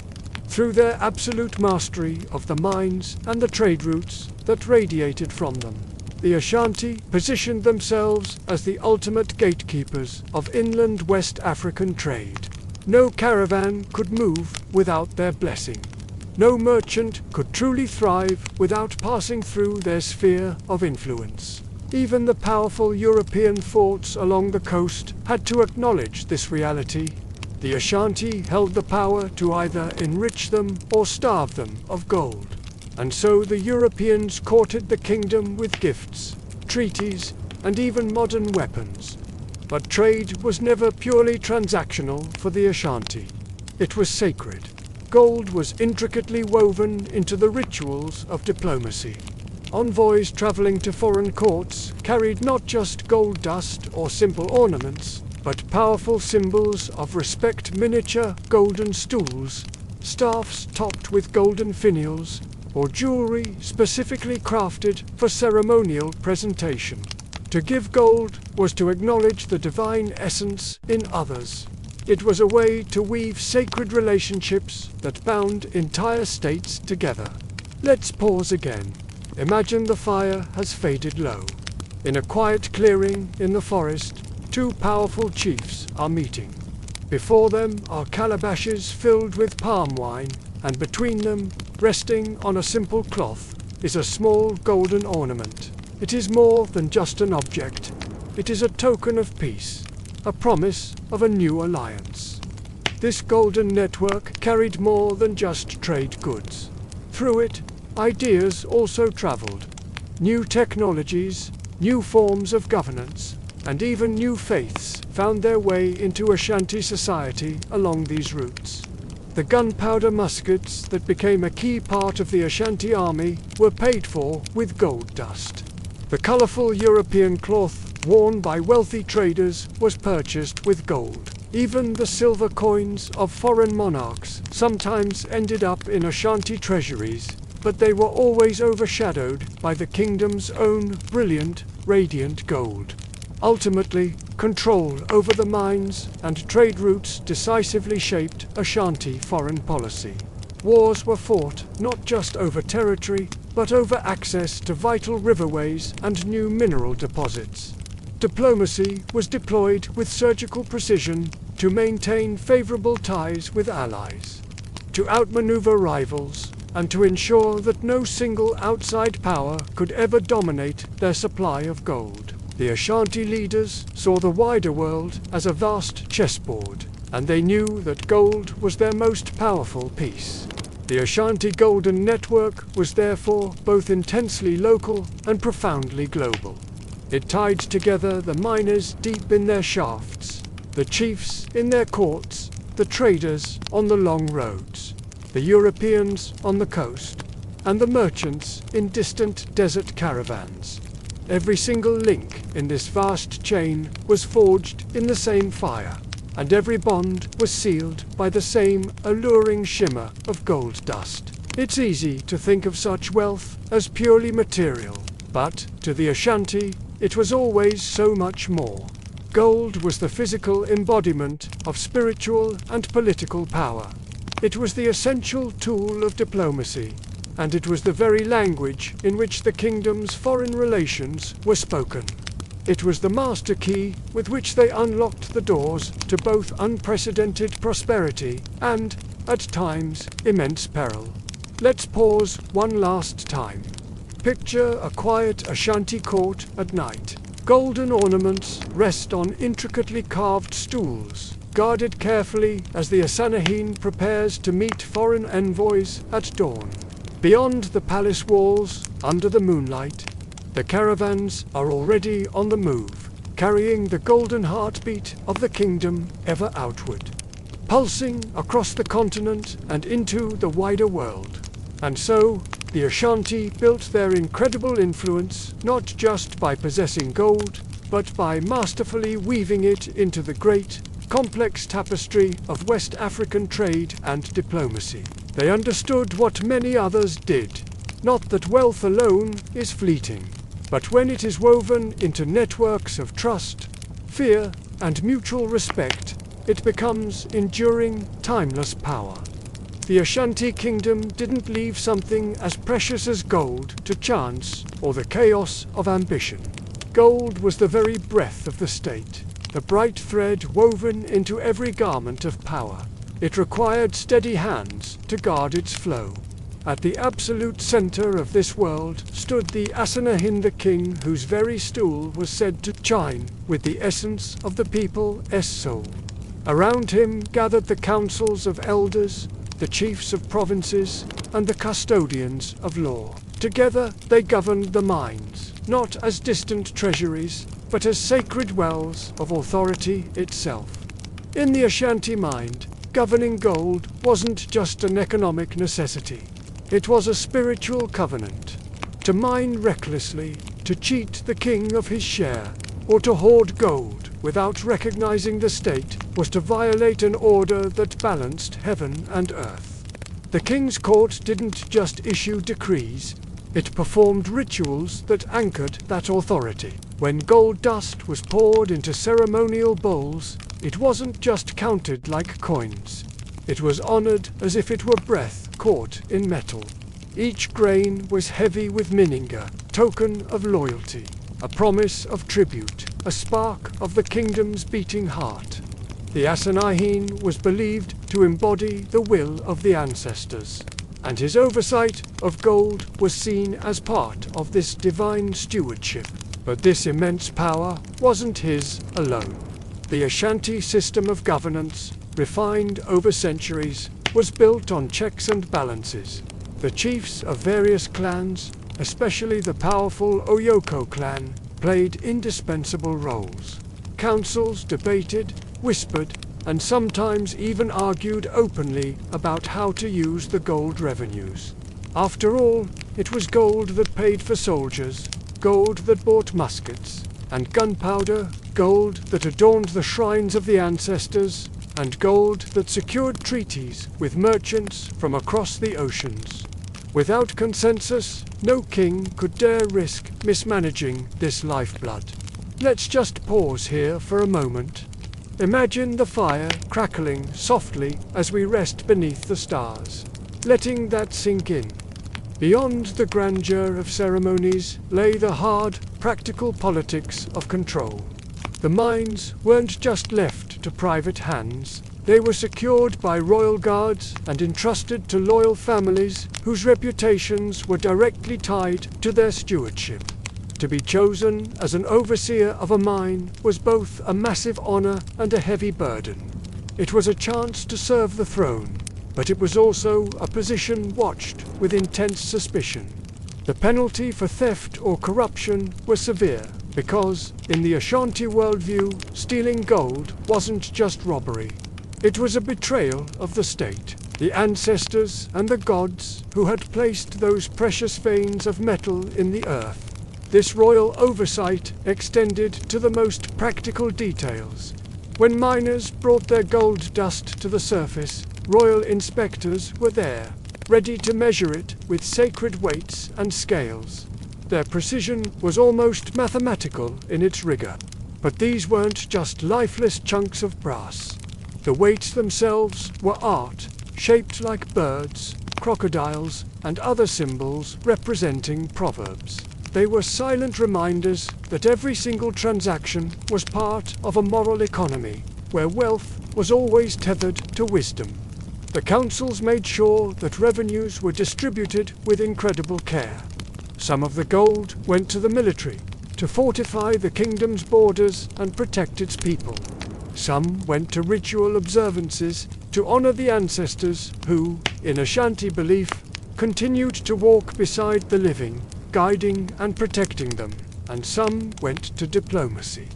Through their absolute mastery of the mines and the trade routes that radiated from them, the Ashanti positioned themselves as the ultimate gatekeepers of inland West African trade. No caravan could move without their blessing. No merchant could truly thrive without passing through their sphere of influence. Even the powerful European forts along the coast had to acknowledge this reality. The Ashanti held the power to either enrich them or starve them of gold. And so the Europeans courted the kingdom with gifts, treaties, and even modern weapons. But trade was never purely transactional for the Ashanti. It was sacred. gold was intricately woven into the rituals of diplomacy. Envoys traveling to foreign courts carried not just gold dust or simple ornaments, but powerful symbols of respect: miniature golden stools, staffs topped with golden finials, or jewelry specifically crafted for ceremonial presentation. To give gold was to acknowledge the divine essence in others. It was a way to weave sacred relationships that bound entire states together. Let's pause again. Imagine the fire has faded low. In a quiet clearing in the forest, two powerful chiefs are meeting. Before them are calabashes filled with palm wine, and between them, resting on a simple cloth, is a small golden ornament. It is more than just an object. It is a token of peace, a promise of a new alliance. This golden network carried more than just trade goods. Through it, ideas also traveled. New technologies, new forms of governance, and even new faiths found their way into Ashanti society along these routes. The gunpowder muskets that became a key part of the Ashanti army were paid for with gold dust. The colorful European cloth worn by wealthy traders was purchased with gold. Even the silver coins of foreign monarchs sometimes ended up in Ashanti treasuries, but they were always overshadowed by the kingdom's own brilliant, radiant gold. Ultimately, control over the mines and trade routes decisively shaped Ashanti foreign policy. Wars were fought not just over territory, but over access to vital riverways and new mineral deposits. Diplomacy was deployed with surgical precision to maintain favorable ties with allies, to outmaneuver rivals, and to ensure that no single outside power could ever dominate their supply of gold. The Ashanti leaders saw the wider world as a vast chessboard, and they knew that gold was their most powerful piece. The Ashanti Golden Network was therefore both intensely local and profoundly global. It tied together the miners deep in their shafts, the chiefs in their courts, the traders on the long roads, the Europeans on the coast, and the merchants in distant desert caravans. Every single link in this vast chain was forged in the same fire, and every bond was sealed by the same alluring shimmer of gold dust. It's easy to think of such wealth as purely material, but to the Ashanti, it was always so much more. Gold was the physical embodiment of spiritual and political power. It was the essential tool of diplomacy, and it was the very language in which the kingdom's foreign relations were spoken. It was the master key with which they unlocked the doors to both unprecedented prosperity and, at times, immense peril. Let's pause one last time. Picture a quiet Ashanti court at night. Golden ornaments rest on intricately carved stools, guarded carefully as the Asanahin prepares to meet foreign envoys at dawn. Beyond the palace walls, under the moonlight, the caravans are already on the move, carrying the golden heartbeat of the kingdom ever outward, pulsing across the continent and into the wider world. And so, the Ashanti built their incredible influence not just by possessing gold, but by masterfully weaving it into the great, complex tapestry of West African trade and diplomacy. They understood what many others did. Not that wealth alone is fleeting, but when it is woven into networks of trust, fear, and mutual respect, it becomes enduring, timeless power. The Ashanti kingdom didn't leave something as precious as gold to chance or the chaos of ambition. Gold was the very breath of the state, the bright thread woven into every garment of power. It required steady hands to guard its flow. At the absolute center of this world stood the Asanahin, the king, whose very stool was said to shine with the essence of the people's soul. Around him gathered the councils of elders, the chiefs of provinces, and the custodians of law. Together they governed the mines, not as distant treasuries, but as sacred wells of authority itself. In the Ashanti mind, governing gold wasn't just an economic necessity. It was a spiritual covenant. To mine recklessly, to cheat the king of his share, or to hoard gold without recognizing the state was to violate an order that balanced heaven and earth. The king's court didn't just issue decrees, it performed rituals that anchored that authority. When gold dust was poured into ceremonial bowls, it wasn't just counted like coins. It was honored as if it were breath caught in metal. Each grain was heavy with mininga, token of loyalty, a promise of tribute, a spark of the kingdom's beating heart. The Ashanti was believed to embody the will of the ancestors, and his oversight of gold was seen as part of this divine stewardship. But this immense power wasn't his alone. The Ashanti system of governance, refined over centuries, was built on checks and balances. The chiefs of various clans, especially the powerful Oyoko clan, played indispensable roles. Councils debated, whispered, and sometimes even argued openly about how to use the gold revenues. After all, it was gold that paid for soldiers, gold that bought muskets, and gunpowder, gold that adorned the shrines of the ancestors, and gold that secured treaties with merchants from across the oceans. Without consensus, no king could dare risk mismanaging this lifeblood. Let's just pause here for a moment. Imagine the fire crackling softly as we rest beneath the stars, letting that sink in. Beyond the grandeur of ceremonies lay the hard, practical politics of control. The mines weren't just left to private hands. They were secured by royal guards and entrusted to loyal families whose reputations were directly tied to their stewardship. To be chosen as an overseer of a mine was both a massive honor and a heavy burden. It was a chance to serve the throne, but it was also a position watched with intense suspicion. The penalty for theft or corruption was severe, because, in the Ashanti worldview, stealing gold wasn't just robbery. It was a betrayal of the state, the ancestors and the gods who had placed those precious veins of metal in the earth. This royal oversight extended to the most practical details. When miners brought their gold dust to the surface, royal inspectors were there, ready to measure it with sacred weights and scales. Their precision was almost mathematical in its rigor. But these weren't just lifeless chunks of brass. The weights themselves were art, shaped like birds, crocodiles, and other symbols representing proverbs. They were silent reminders that every single transaction was part of a moral economy, where wealth was always tethered to wisdom. The councils made sure that revenues were distributed with incredible care. Some of the gold went to the military, to fortify the kingdom's borders and protect its people. Some went to ritual observances to honor the ancestors who, in Ashanti belief, continued to walk beside the living, guiding and protecting them, and some went to diplomacy,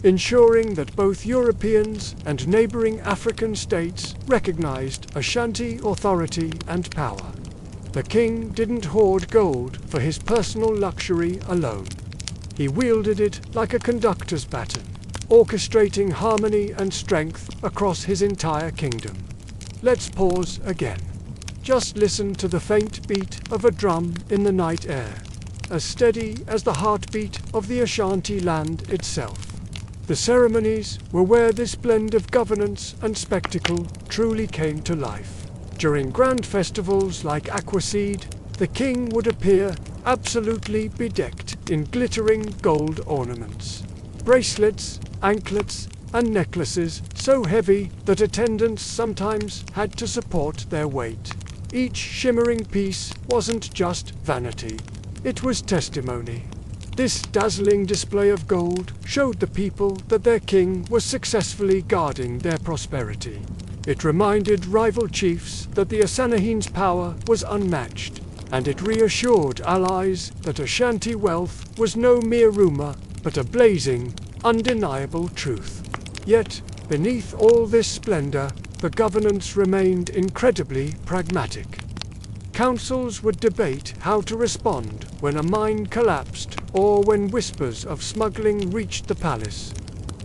ensuring that both Europeans and neighboring African states recognized Ashanti authority and power. The king didn't hoard gold for his personal luxury alone. He wielded it like a conductor's baton, orchestrating harmony and strength across his entire kingdom. Let's pause again. Just listen to the faint beat of a drum in the night air, as steady as the heartbeat of the Ashanti land itself. The ceremonies were where this blend of governance and spectacle truly came to life. During grand festivals like Aquaseed, the king would appear absolutely bedecked in glittering gold ornaments. Bracelets, anklets, and necklaces so heavy that attendants sometimes had to support their weight. Each shimmering piece wasn't just vanity, it was testimony. This dazzling display of gold showed the people that their king was successfully guarding their prosperity. It reminded rival chiefs that the Ashanti's power was unmatched, and it reassured allies that Ashanti wealth was no mere rumor, but a blazing, undeniable truth. Yet, beneath all this splendor, the governance remained incredibly pragmatic. Councils would debate how to respond when a mine collapsed or when whispers of smuggling reached the palace.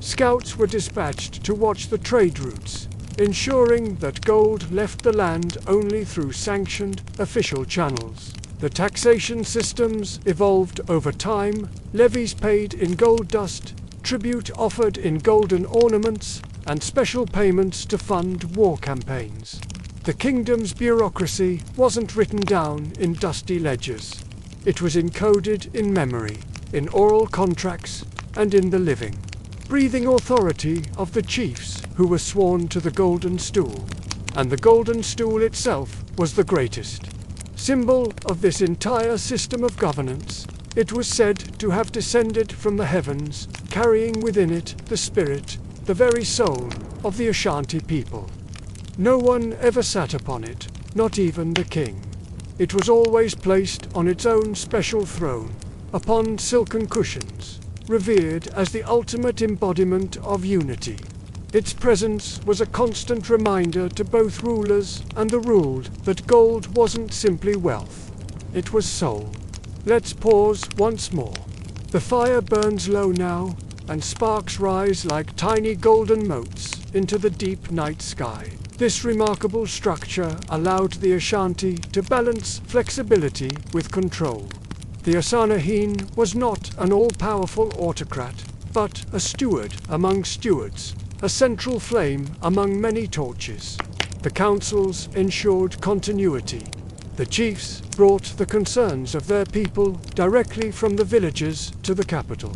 Scouts were dispatched to watch the trade routes, ensuring that gold left the land only through sanctioned official channels. The taxation systems evolved over time, levies paid in gold dust, tribute offered in golden ornaments, and special payments to fund war campaigns. The kingdom's bureaucracy wasn't written down in dusty ledgers. It was encoded in memory, in oral contracts, and in the living, breathing authority of the chiefs who were sworn to the golden stool. And the golden stool itself was the greatest symbol of this entire system of governance. It was said to have descended from the heavens, carrying within it the spirit, the very soul, of the Ashanti people. No one ever sat upon it, not even the king. It was always placed on its own special throne, upon silken cushions, revered as the ultimate embodiment of unity. Its presence was a constant reminder to both rulers and the ruled that gold wasn't simply wealth. It was soul. Let's pause once more. The fire burns low now, and sparks rise like tiny golden motes into the deep night sky. This remarkable structure allowed the Ashanti to balance flexibility with control. The Ashanti was not an all-powerful autocrat, but a steward among stewards, a central flame among many torches. The councils ensured continuity. The chiefs brought the concerns of their people directly from the villages to the capital,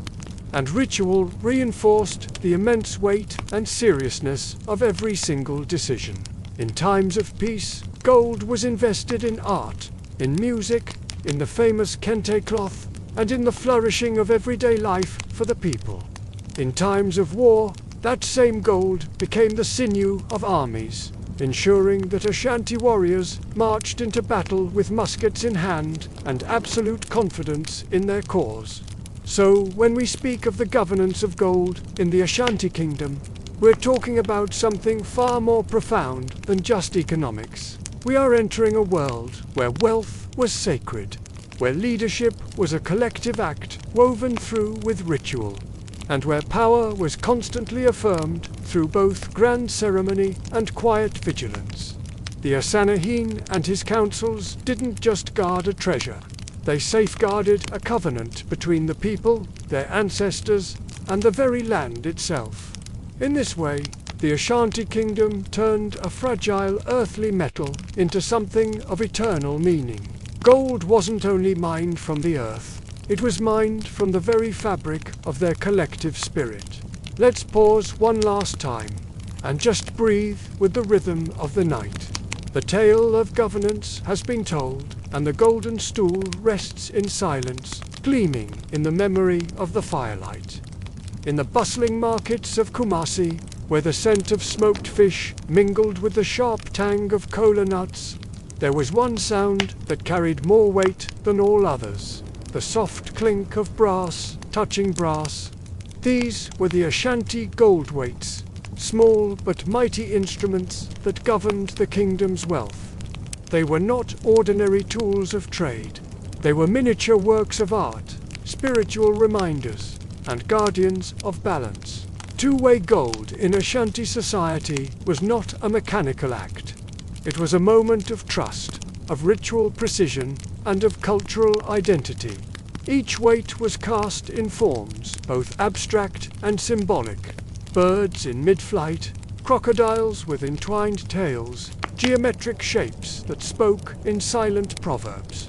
and ritual reinforced the immense weight and seriousness of every single decision. In times of peace, gold was invested in art, in music, in the famous kente cloth, and in the flourishing of everyday life for the people. In times of war, that same gold became the sinew of armies, ensuring that Ashanti warriors marched into battle with muskets in hand and absolute confidence in their cause. So, when we speak of the governance of gold in the Ashanti kingdom, we're talking about something far more profound than just economics. We are entering a world where wealth was sacred, where leadership was a collective act woven through with ritual, and where power was constantly affirmed through both grand ceremony and quiet vigilance. The Asanahin and his councils didn't just guard a treasure. They safeguarded a covenant between the people, their ancestors, and the very land itself. In this way, the Ashanti kingdom turned a fragile earthly metal into something of eternal meaning. Gold wasn't only mined from the earth. It was mined from the very fabric of their collective spirit. Let's pause one last time, and just breathe with the rhythm of the night. The tale of governance has been told, and the golden stool rests in silence, gleaming in the memory of the firelight. In the bustling markets of Kumasi, where the scent of smoked fish mingled with the sharp tang of kola nuts, there was one sound that carried more weight than all others. The soft clink of brass touching brass. These were the Ashanti gold weights, small but mighty instruments that governed the kingdom's wealth. They were not ordinary tools of trade. They were miniature works of art, spiritual reminders, and guardians of balance. Two-way gold in Ashanti society was not a mechanical act. It was a moment of trust, of ritual precision, and of cultural identity. Each weight was cast in forms, both abstract and symbolic. Birds in mid-flight, crocodiles with entwined tails, geometric shapes that spoke in silent proverbs.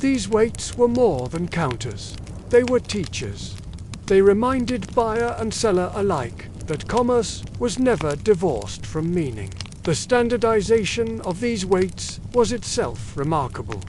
These weights were more than counters. They were teachers. They reminded buyer and seller alike that commerce was never divorced from meaning. The standardization of these weights was itself remarkable.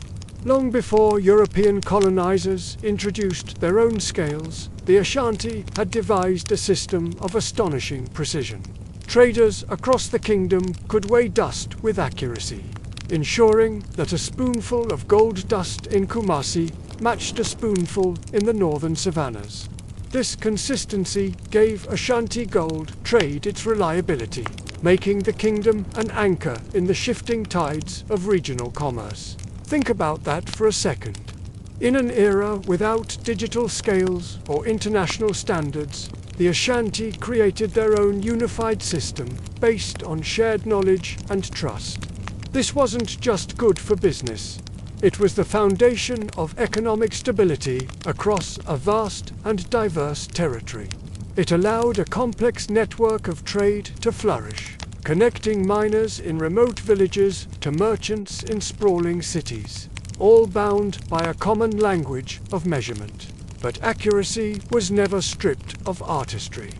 Long before European colonizers introduced their own scales, the Ashanti had devised a system of astonishing precision. Traders across the kingdom could weigh dust with accuracy, ensuring that a spoonful of gold dust in Kumasi matched a spoonful in the northern savannas. This consistency gave Ashanti gold trade its reliability. making the kingdom an anchor in the shifting tides of regional commerce. Think about that for a second. In an era without digital scales or international standards, the Ashanti created their own unified system based on shared knowledge and trust. This wasn't just good for business. It was the foundation of economic stability across a vast and diverse territory. It allowed a complex network of trade to flourish, connecting miners in remote villages to merchants in sprawling cities, all bound by a common language of measurement. But accuracy was never stripped of artistry.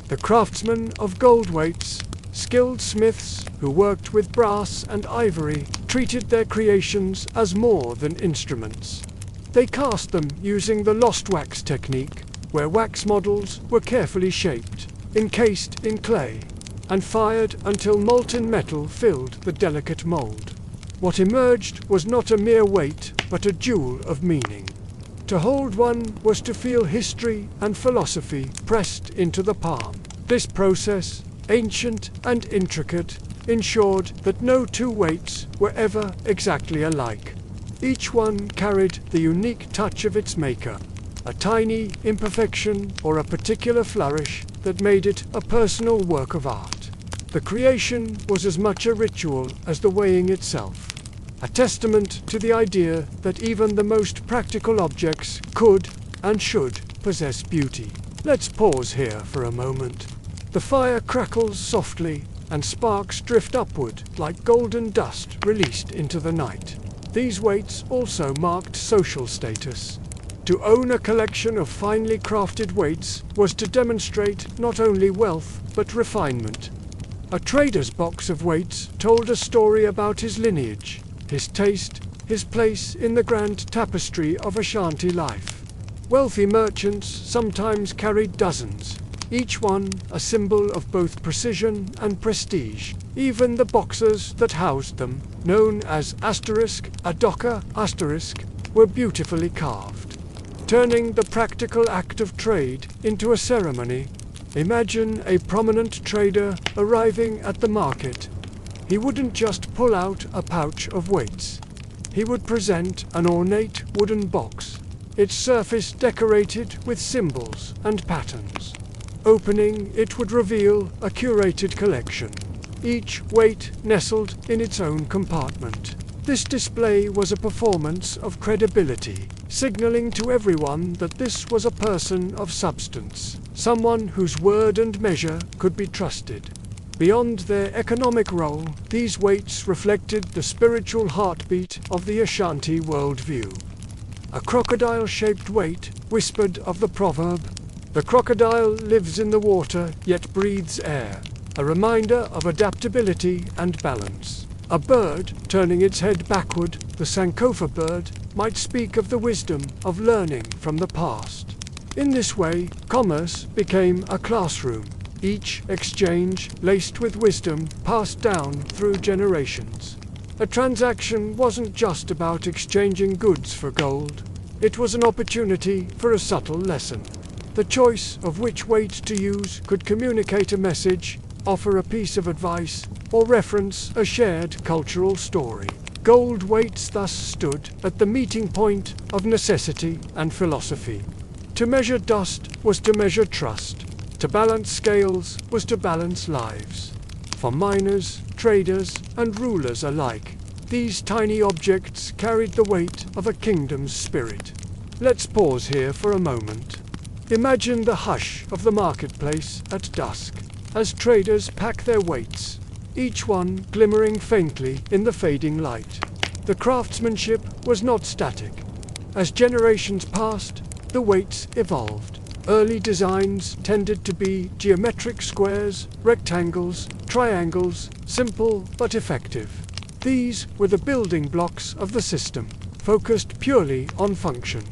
The craftsmen of gold weights, skilled smiths who worked with brass and ivory, treated their creations as more than instruments. They cast them using the lost wax technique, where wax models were carefully shaped, encased in clay, and fired until molten metal filled the delicate mold. What emerged was not a mere weight, but a jewel of meaning. To hold one was to feel history and philosophy pressed into the palm. This process, ancient and intricate, ensured that no two weights were ever exactly alike. Each one carried the unique touch of its maker, a tiny imperfection or a particular flourish that made it a personal work of art. The creation was as much a ritual as the weighing itself, a testament to the idea that even the most practical objects could and should possess beauty. Let's pause here for a moment. The fire crackles softly, and sparks drift upward like golden dust released into the night. These weights also marked social status. To own a collection of finely crafted weights was to demonstrate not only wealth but refinement. A trader's box of weights told a story about his lineage, his taste, his place in the grand tapestry of Ashanti life. Wealthy merchants sometimes carried dozens, each one a symbol of both precision and prestige. Even the boxes that housed them, known as adoka, were beautifully carved. Turning the practical act of trade into a ceremony, imagine a prominent trader arriving at the market. He wouldn't just pull out a pouch of weights. He would present an ornate wooden box, its surface decorated with symbols and patterns. Opening, it would reveal a curated collection, each weight nestled in its own compartment. This display was a performance of credibility, signaling to everyone that this was a person of substance, someone whose word and measure could be trusted. Beyond their economic role, these weights reflected the spiritual heartbeat of the Ashanti worldview. A crocodile-shaped weight whispered of the proverb, "The crocodile lives in the water, yet breathes air," a reminder of adaptability and balance. A bird, turning its head backward, the Sankofa bird, might speak of the wisdom of learning from the past. In this way, commerce became a classroom, each exchange laced with wisdom passed down through generations. A transaction wasn't just about exchanging goods for gold. It was an opportunity for a subtle lesson. The choice of which weight to use could communicate a message, offer a piece of advice, or reference a shared cultural story. Gold weights thus stood at the meeting point of necessity and philosophy. To measure dust was to measure trust. To balance scales was to balance lives. For miners, traders, and rulers alike, these tiny objects carried the weight of a kingdom's spirit. Let's pause here for a moment. Imagine the hush of the marketplace at dusk, as traders pack their weights, each one glimmering faintly in the fading light. The craftsmanship was not static. As generations passed, the weights evolved. Early designs tended to be geometric squares, rectangles, triangles, simple but effective. These were the building blocks of the system, focused purely on function.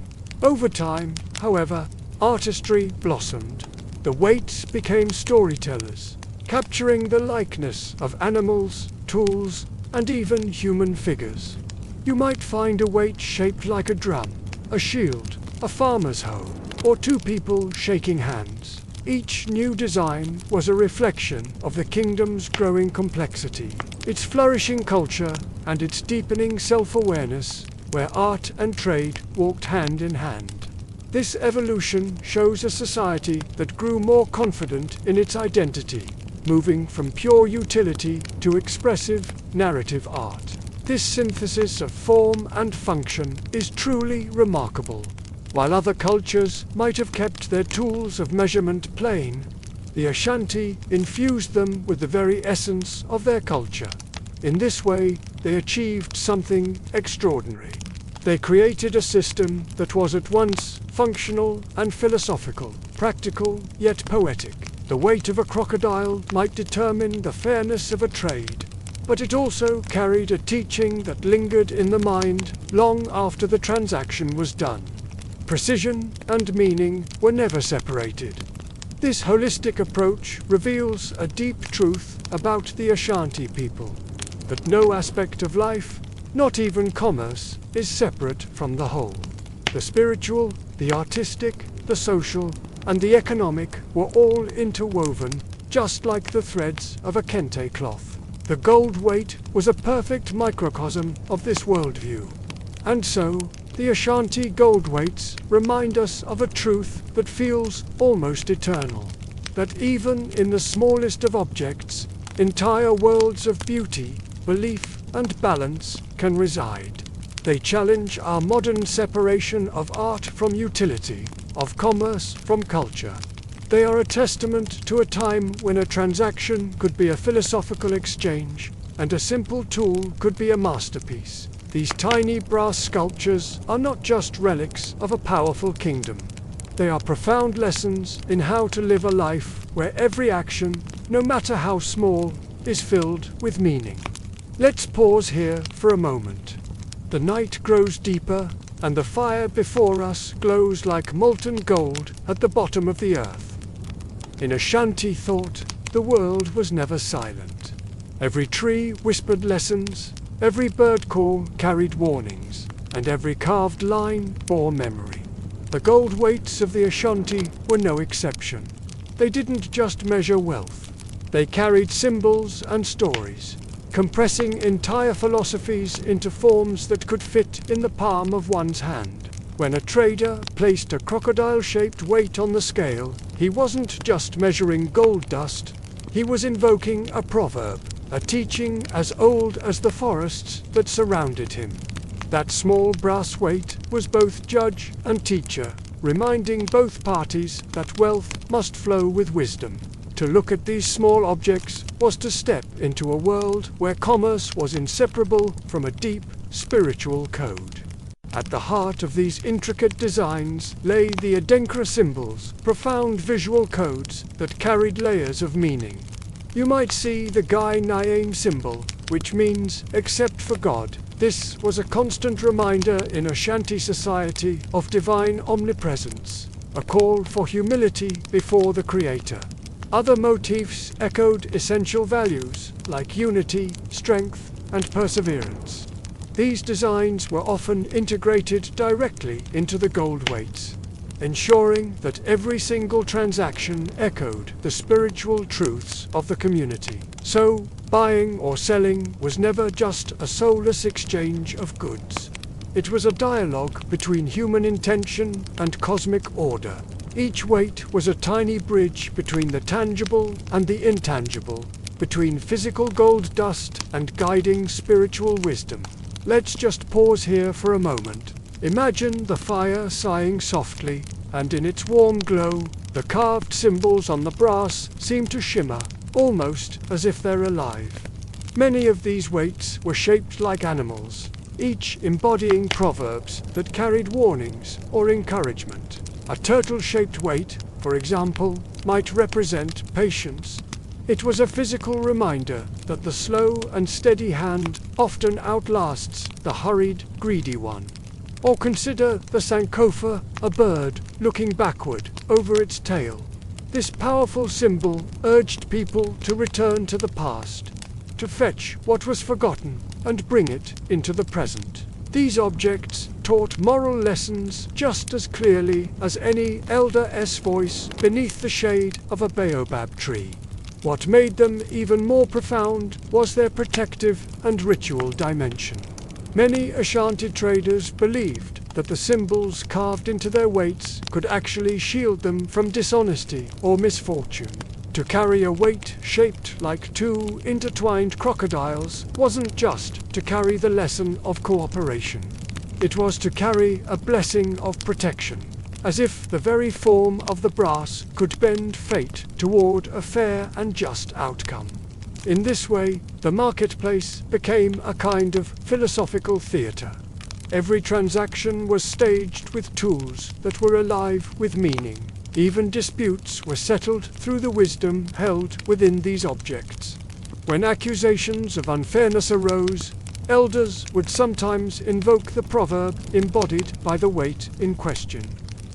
Over time, however, artistry blossomed. The weights became storytellers, capturing the likeness of animals, tools, and even human figures. You might find a weight shaped like a drum, a shield, a farmer's hoe, or two people shaking hands. Each new design was a reflection of the kingdom's growing complexity, its flourishing culture, and its deepening self-awareness, where art and trade walked hand in hand. This evolution shows a society that grew more confident in its identity, moving from pure utility to expressive, narrative art. This synthesis of form and function is truly remarkable. While other cultures might have kept their tools of measurement plain, the Ashanti infused them with the very essence of their culture. In this way, they achieved something extraordinary. They created a system that was at once functional and philosophical, practical yet poetic. The weight of a crocodile might determine the fairness of a trade, but it also carried a teaching that lingered in the mind long after the transaction was done. Precision and meaning were never separated. This holistic approach reveals a deep truth about the Ashanti people, that no aspect of life, not even commerce, is separate from the whole. The spiritual, the artistic, the social, and the economic were all interwoven, just like the threads of a kente cloth. The gold weight was a perfect microcosm of this worldview. And so, the Ashanti gold weights remind us of a truth that feels almost eternal, that even in the smallest of objects, entire worlds of beauty, belief, and balance can reside. They challenge our modern separation of art from utility, of commerce from culture. They are a testament to a time when a transaction could be a philosophical exchange, and a simple tool could be a masterpiece. These tiny brass sculptures are not just relics of a powerful kingdom. They are profound lessons in how to live a life where every action, no matter how small, is filled with meaning. Let's pause here for a moment. The night grows deeper, and the fire before us glows like molten gold at the bottom of the earth. In Ashanti thought, the world was never silent. Every tree whispered lessons, every bird call carried warnings, and every carved line bore memory. The gold weights of the Ashanti were no exception. They didn't just measure wealth. They carried symbols and stories, compressing entire philosophies into forms that could fit in the palm of one's hand. When a trader placed a crocodile-shaped weight on the scale, he wasn't just measuring gold dust, he was invoking a proverb, a teaching as old as the forests that surrounded him. That small brass weight was both judge and teacher, reminding both parties that wealth must flow with wisdom. To look at these small objects was to step into a world where commerce was inseparable from a deep, spiritual code. At the heart of these intricate designs lay the Adenkra symbols, profound visual codes that carried layers of meaning. You might see the Gai Nyame symbol, which means except for God. This was a constant reminder in Ashanti society of divine omnipresence, a call for humility before the Creator. Other motifs echoed essential values like unity, strength, and perseverance. These designs were often integrated directly into the gold weights, ensuring that every single transaction echoed the spiritual truths of the community. So, buying or selling was never just a soulless exchange of goods. It was a dialogue between human intention and cosmic order. Each weight was a tiny bridge between the tangible and the intangible, between physical gold dust and guiding spiritual wisdom. Let's just pause here for a moment. Imagine the fire sighing softly, and in its warm glow, the carved symbols on the brass seem to shimmer, almost as if they're alive. Many of these weights were shaped like animals, each embodying proverbs that carried warnings or encouragement. A turtle-shaped weight, for example, might represent patience. It was a physical reminder that the slow and steady hand often outlasts the hurried, greedy one. Or consider the Sankofa, a bird looking backward over its tail. This powerful symbol urged people to return to the past, to fetch what was forgotten and bring it into the present. These objects taught moral lessons just as clearly as any elder's voice beneath the shade of a baobab tree. What made them even more profound was their protective and ritual dimension. Many Ashanti traders believed that the symbols carved into their weights could actually shield them from dishonesty or misfortune. To carry a weight shaped like two intertwined crocodiles wasn't just to carry the lesson of cooperation. It was to carry a blessing of protection, as if the very form of the brass could bend fate toward a fair and just outcome. In this way, the marketplace became a kind of philosophical theater. Every transaction was staged with tools that were alive with meaning. Even disputes were settled through the wisdom held within these objects. When accusations of unfairness arose, elders would sometimes invoke the proverb embodied by the weight in question,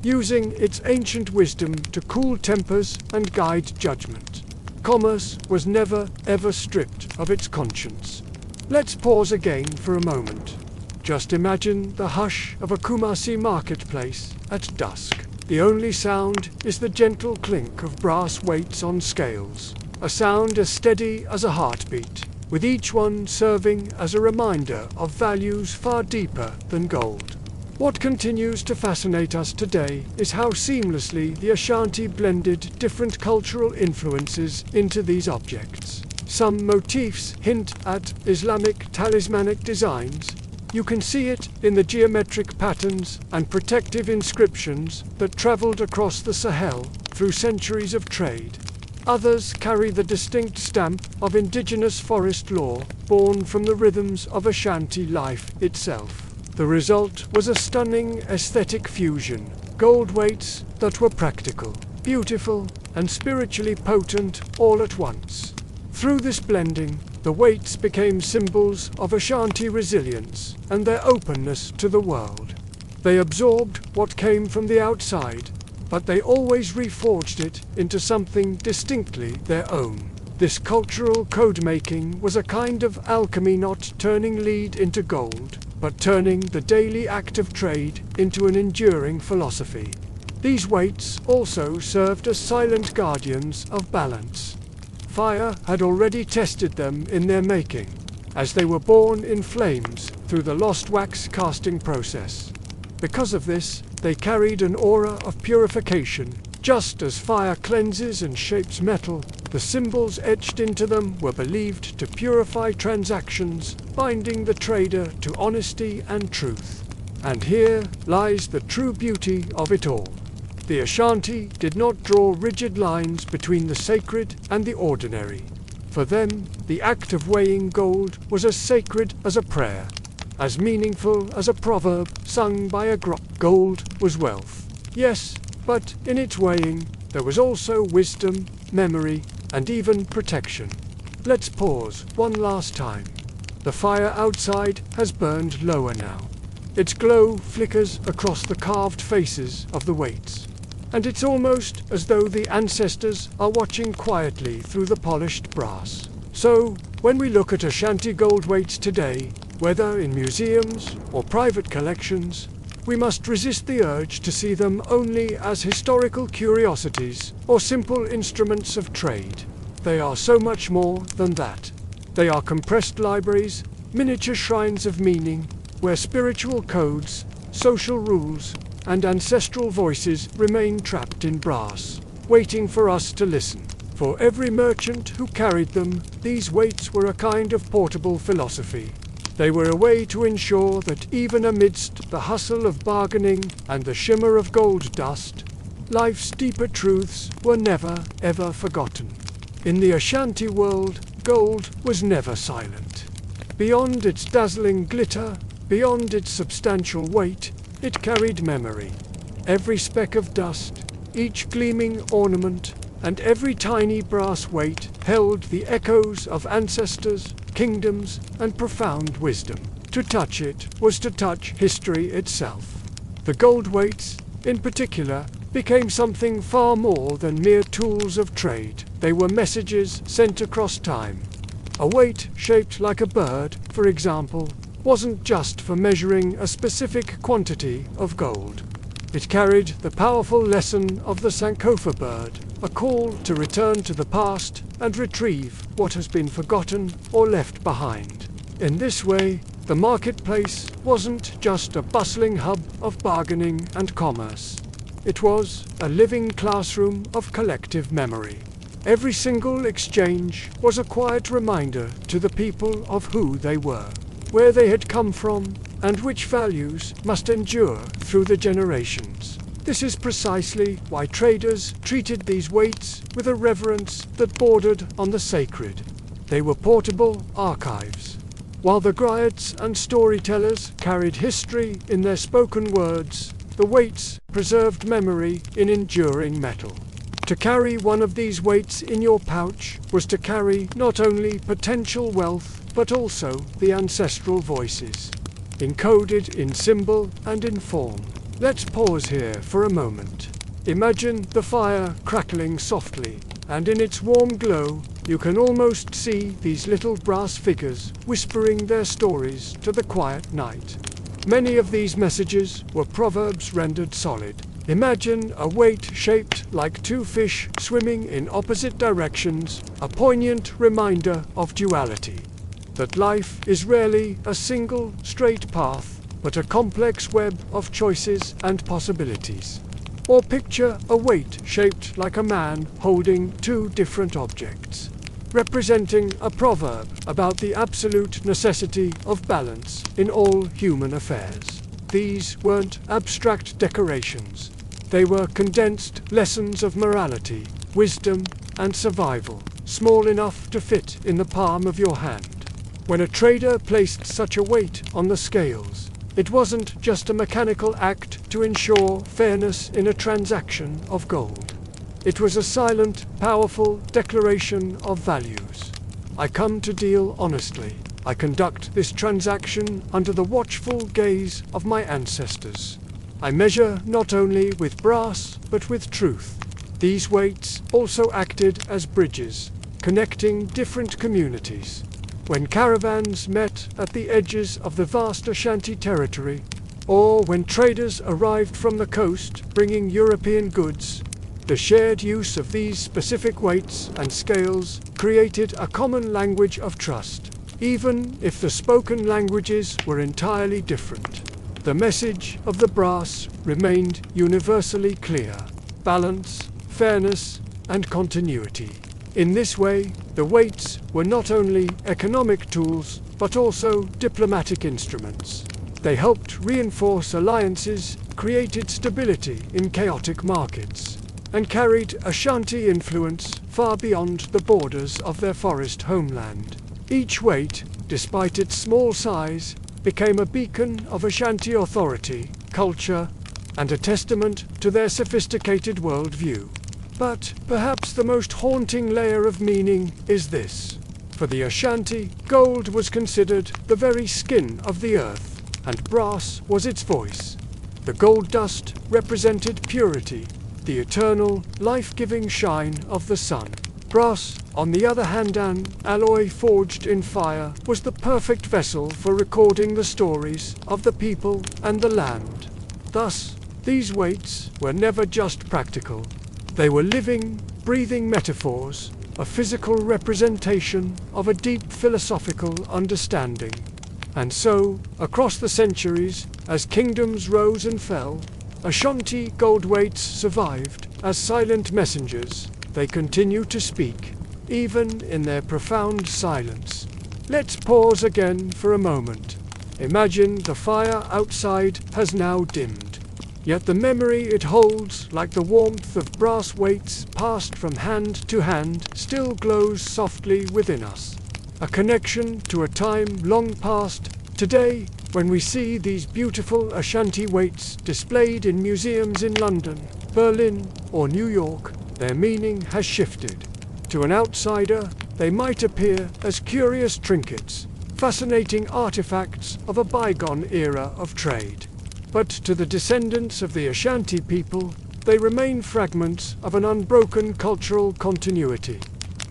using its ancient wisdom to cool tempers and guide judgment. Commerce was never, ever stripped of its conscience. Let's pause again for a moment. Just imagine the hush of a Kumasi marketplace at dusk. The only sound is the gentle clink of brass weights on scales, a sound as steady as a heartbeat, with each one serving as a reminder of values far deeper than gold. What continues to fascinate us today is how seamlessly the Ashanti blended different cultural influences into these objects. Some motifs hint at Islamic talismanic designs. You can see it in the geometric patterns and protective inscriptions that traveled across the Sahel through centuries of trade. Others carry the distinct stamp of indigenous forest lore, born from the rhythms of Ashanti life itself. The result was a stunning aesthetic fusion, gold weights that were practical, beautiful, and spiritually potent all at once. Through this blending, the weights became symbols of Ashanti resilience and their openness to the world. They absorbed what came from the outside, but they always reforged it into something distinctly their own. This cultural code-making was a kind of alchemy, not turning lead into gold, but turning the daily act of trade into an enduring philosophy. These weights also served as silent guardians of balance. Fire had already tested them in their making, as they were born in flames through the lost wax casting process. Because of this, they carried an aura of purification. Just as fire cleanses and shapes metal, the symbols etched into them were believed to purify transactions, binding the trader to honesty and truth. And here lies the true beauty of it all. The Ashanti did not draw rigid lines between the sacred and the ordinary. For them, the act of weighing gold was as sacred as a prayer, as meaningful as a proverb sung by a gold was wealth. Yes, but in its weighing, there was also wisdom, memory, and even protection. Let's pause one last time. The fire outside has burned lower now. Its glow flickers across the carved faces of the weights. And it's almost as though the ancestors are watching quietly through the polished brass. So, when we look at Ashanti gold weights today, whether in museums or private collections, we must resist the urge to see them only as historical curiosities or simple instruments of trade. They are so much more than that. They are compressed libraries, miniature shrines of meaning, where spiritual codes, social rules, and ancestral voices remain trapped in brass, waiting for us to listen. For every merchant who carried them, these weights were a kind of portable philosophy. They were a way to ensure that even amidst the hustle of bargaining and the shimmer of gold dust, life's deeper truths were never, ever forgotten. In the Ashanti world, gold was never silent. Beyond its dazzling glitter, beyond its substantial weight, it carried memory. Every speck of dust, each gleaming ornament, and every tiny brass weight held the echoes of ancestors, kingdoms, and profound wisdom. To touch it was to touch history itself. The gold weights, in particular, became something far more than mere tools of trade. They were messages sent across time. A weight shaped like a bird, for example, wasn't just for measuring a specific quantity of gold. It carried the powerful lesson of the Sankofa bird, a call to return to the past and retrieve what has been forgotten or left behind. In this way, the marketplace wasn't just a bustling hub of bargaining and commerce. It was a living classroom of collective memory. Every single exchange was a quiet reminder to the people of who they were, where they had come from, and which values must endure through the generations. This is precisely why traders treated these weights with a reverence that bordered on the sacred. They were portable archives. While the griots and storytellers carried history in their spoken words, the weights preserved memory in enduring metal. To carry one of these weights in your pouch was to carry not only potential wealth, but also the ancestral voices, encoded in symbol and in form. Let's pause here for a moment. Imagine the fire crackling softly, and in its warm glow, you can almost see these little brass figures whispering their stories to the quiet night. Many of these messages were proverbs rendered solid. Imagine a weight shaped like two fish swimming in opposite directions, a poignant reminder of duality. That life is rarely a single, straight path, but a complex web of choices and possibilities. Or picture a weight shaped like a man holding two different objects, representing a proverb about the absolute necessity of balance in all human affairs. These weren't abstract decorations. They were condensed lessons of morality, wisdom, and survival, small enough to fit in the palm of your hand. When a trader placed such a weight on the scales, it wasn't just a mechanical act to ensure fairness in a transaction of gold. It was a silent, powerful declaration of values. I come to deal honestly. I conduct this transaction under the watchful gaze of my ancestors. I measure not only with brass, but with truth. These weights also acted as bridges, connecting different communities. When caravans met at the edges of the vast Ashanti territory, or when traders arrived from the coast bringing European goods, the shared use of these specific weights and scales created a common language of trust. Even if the spoken languages were entirely different, the message of the brass remained universally clear: balance, fairness, and continuity. In this way, the weights were not only economic tools, but also diplomatic instruments. They helped reinforce alliances, created stability in chaotic markets, and carried Ashanti influence far beyond the borders of their forest homeland. Each weight, despite its small size, became a beacon of Ashanti authority, culture, and a testament to their sophisticated worldview. But perhaps the most haunting layer of meaning is this. For the Ashanti, gold was considered the very skin of the earth, and brass was its voice. The gold dust represented purity, the eternal, life-giving shine of the sun. Brass, on the other hand, an alloy forged in fire, was the perfect vessel for recording the stories of the people and the land. Thus, these weights were never just practical. They were living, breathing metaphors, a physical representation of a deep philosophical understanding. And so, across the centuries, as kingdoms rose and fell, Ashanti gold weights survived as silent messengers. They continue to speak, even in their profound silence. Let's pause again for a moment. Imagine the fire outside has now dimmed. Yet the memory it holds, like the warmth of brass weights passed from hand to hand, still glows softly within us. A connection to a time long past. Today, when we see these beautiful Ashanti weights displayed in museums in London, Berlin, or New York, their meaning has shifted. To an outsider, they might appear as curious trinkets, fascinating artifacts of a bygone era of trade. But to the descendants of the Ashanti people, they remain fragments of an unbroken cultural continuity,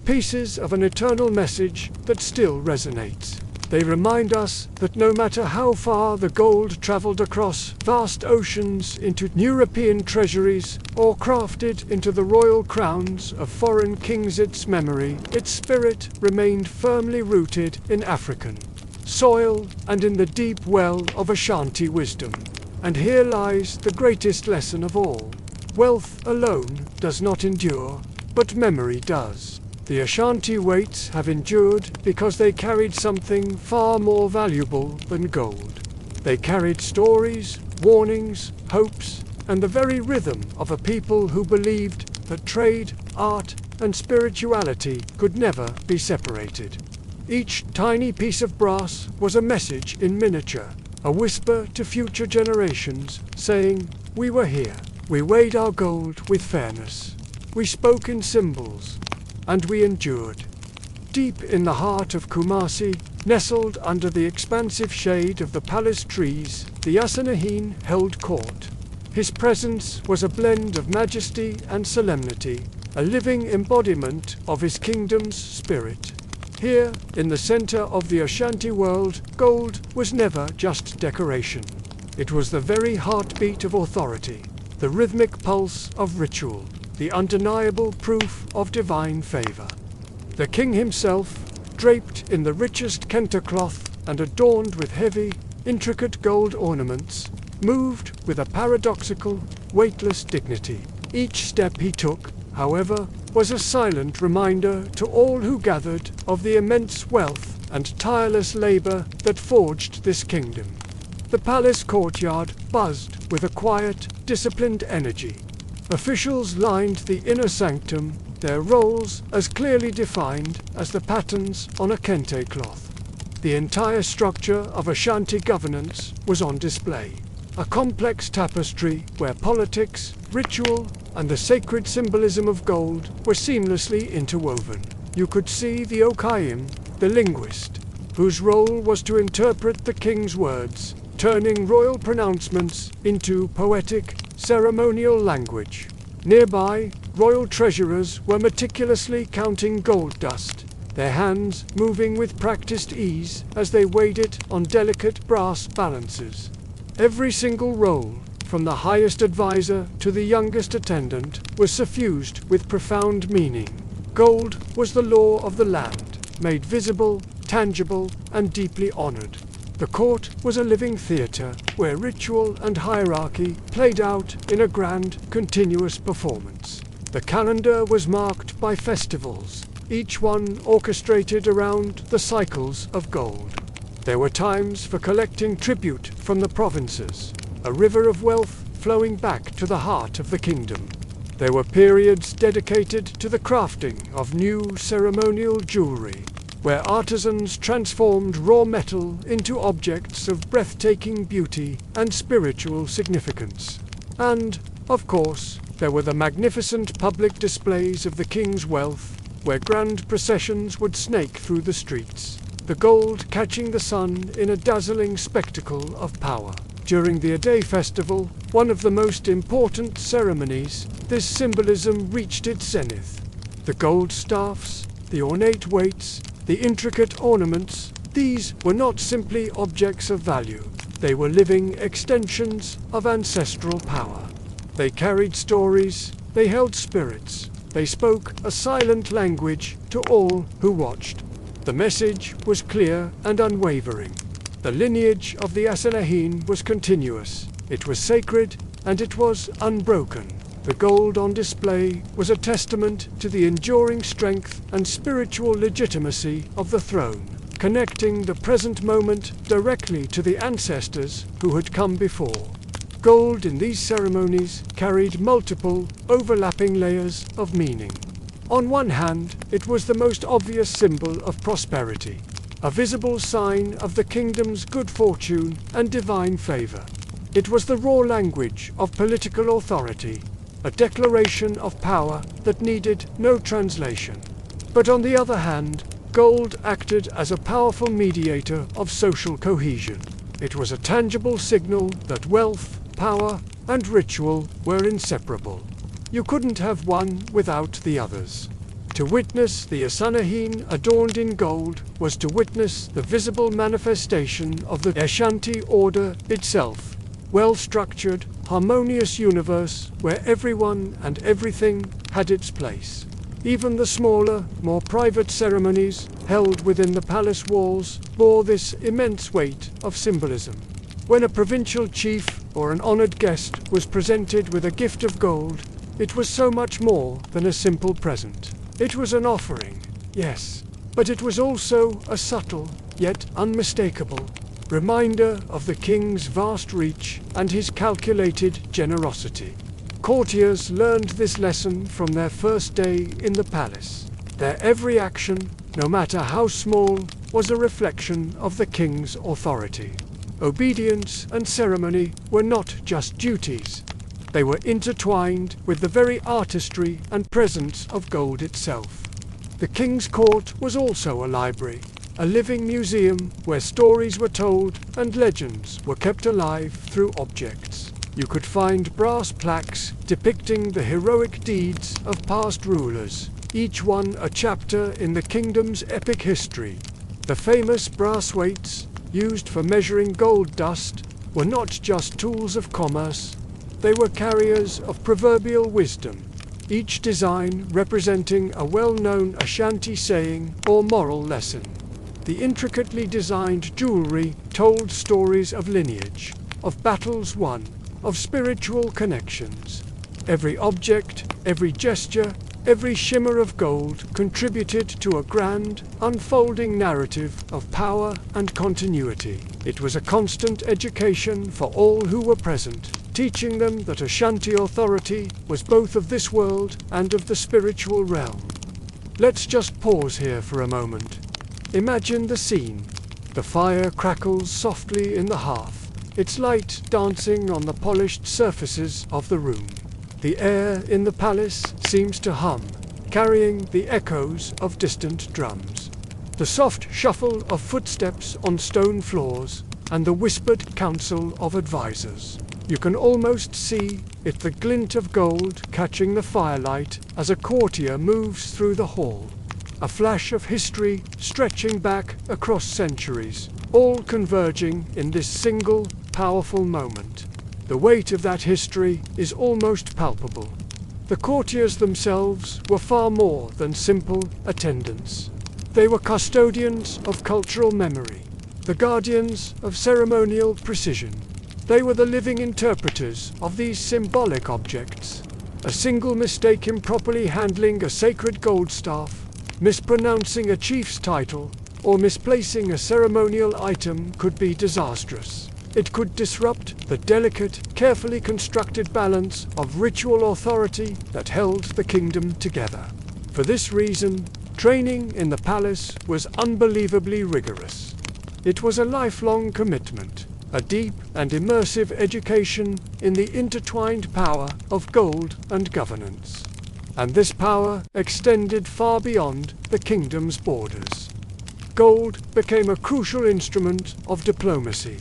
pieces of an eternal message that still resonates. They remind us that no matter how far the gold traveled across vast oceans into European treasuries or crafted into the royal crowns of foreign kings, its memory, its spirit remained firmly rooted in African soil and in the deep well of Ashanti wisdom. And here lies the greatest lesson of all. Wealth alone does not endure, but memory does. The Ashanti waits have endured because they carried something far more valuable than gold. They carried stories, warnings, hopes, and the very rhythm of a people who believed that trade, art, and spirituality could never be separated. Each tiny piece of brass was a message in miniature, a whisper to future generations, saying, "We were here. We weighed our gold with fairness. We spoke in symbols, and we endured." Deep in the heart of Kumasi, nestled under the expansive shade of the palace trees, the Ashanti held court. His presence was a blend of majesty and solemnity, a living embodiment of his kingdom's spirit. Here, in the center of the Ashanti world, gold was never just decoration. It was the very heartbeat of authority, the rhythmic pulse of ritual, the undeniable proof of divine favor. The king himself, draped in the richest kente cloth and adorned with heavy, intricate gold ornaments, moved with a paradoxical, weightless dignity. Each step he took, however, was a silent reminder to all who gathered of the immense wealth and tireless labor that forged this kingdom. The palace courtyard buzzed with a quiet, disciplined energy. Officials lined the inner sanctum, their roles as clearly defined as the patterns on a kente cloth. The entire structure of Ashanti governance was on display, a complex tapestry where politics, ritual, and the sacred symbolism of gold were seamlessly interwoven. You could see the Okaim, the linguist, whose role was to interpret the king's words, turning royal pronouncements into poetic, ceremonial language. Nearby, royal treasurers were meticulously counting gold dust, their hands moving with practiced ease as they weighed it on delicate brass balances. Every single roll, from the highest advisor to the youngest attendant, was suffused with profound meaning. Gold was the law of the land, made visible, tangible, and deeply honored. The court was a living theater where ritual and hierarchy played out in a grand, continuous performance. The calendar was marked by festivals, each one orchestrated around the cycles of gold. There were times for collecting tribute from the provinces, a river of wealth flowing back to the heart of the kingdom. There were periods dedicated to the crafting of new ceremonial jewelry, where artisans transformed raw metal into objects of breathtaking beauty and spiritual significance. And, of course, there were the magnificent public displays of the king's wealth, where grand processions would snake through the streets, the gold catching the sun in a dazzling spectacle of power. During the Ade festival, one of the most important ceremonies, this symbolism reached its zenith. The gold staffs, the ornate weights, the intricate ornaments, these were not simply objects of value. They were living extensions of ancestral power. They carried stories, they held spirits, they spoke a silent language to all who watched. The message was clear and unwavering. The lineage of the Ashanti was continuous, it was sacred, and it was unbroken. The gold on display was a testament to the enduring strength and spiritual legitimacy of the throne, connecting the present moment directly to the ancestors who had come before. Gold in these ceremonies carried multiple, overlapping layers of meaning. On one hand, it was the most obvious symbol of prosperity, a visible sign of the kingdom's good fortune and divine favor. It was the raw language of political authority, a declaration of power that needed no translation. But on the other hand, gold acted as a powerful mediator of social cohesion. It was a tangible signal that wealth, power, and ritual were inseparable. You couldn't have one without the others. To witness the Ashanti adorned in gold was to witness the visible manifestation of the Ashanti order itself, well-structured, harmonious universe where everyone and everything had its place. Even the smaller, more private ceremonies held within the palace walls bore this immense weight of symbolism. When a provincial chief or an honored guest was presented with a gift of gold, it was so much more than a simple present. It was an offering, yes, but it was also a subtle, yet unmistakable, reminder of the king's vast reach and his calculated generosity. Courtiers learned this lesson from their first day in the palace. Their every action, no matter how small, was a reflection of the king's authority. Obedience and ceremony were not just duties. They were intertwined with the very artistry and presence of gold itself. The king's court was also a library, a living museum where stories were told and legends were kept alive through objects. You could find brass plaques depicting the heroic deeds of past rulers, each one a chapter in the kingdom's epic history. The famous brass weights, used for measuring gold dust, were not just tools of commerce. They were carriers of proverbial wisdom, each design representing a well-known Ashanti saying or moral lesson. The intricately designed jewelry told stories of lineage, of battles won, of spiritual connections. Every object, every gesture, every shimmer of gold contributed to a grand, unfolding narrative of power and continuity. It was a constant education for all who were present, teaching them that Ashanti authority was both of this world and of the spiritual realm. Let's just pause here for a moment. Imagine the scene. The fire crackles softly in the hearth, its light dancing on the polished surfaces of the room. The air in the palace seems to hum, carrying the echoes of distant drums. The soft shuffle of footsteps on stone floors, and the whispered counsel of advisors. You can almost see it, the glint of gold catching the firelight as a courtier moves through the hall. A flash of history stretching back across centuries, all converging in this single, powerful moment. The weight of that history is almost palpable. The courtiers themselves were far more than simple attendants. They were custodians of cultural memory, the guardians of ceremonial precision. They were the living interpreters of these symbolic objects. A single mistake improperly handling a sacred gold staff, mispronouncing a chief's title, or misplacing a ceremonial item could be disastrous. It could disrupt the delicate, carefully constructed balance of ritual authority that held the kingdom together. For this reason, training in the palace was unbelievably rigorous. It was a lifelong commitment, a deep and immersive education in the intertwined power of gold and governance. And this power extended far beyond the kingdom's borders. Gold became a crucial instrument of diplomacy.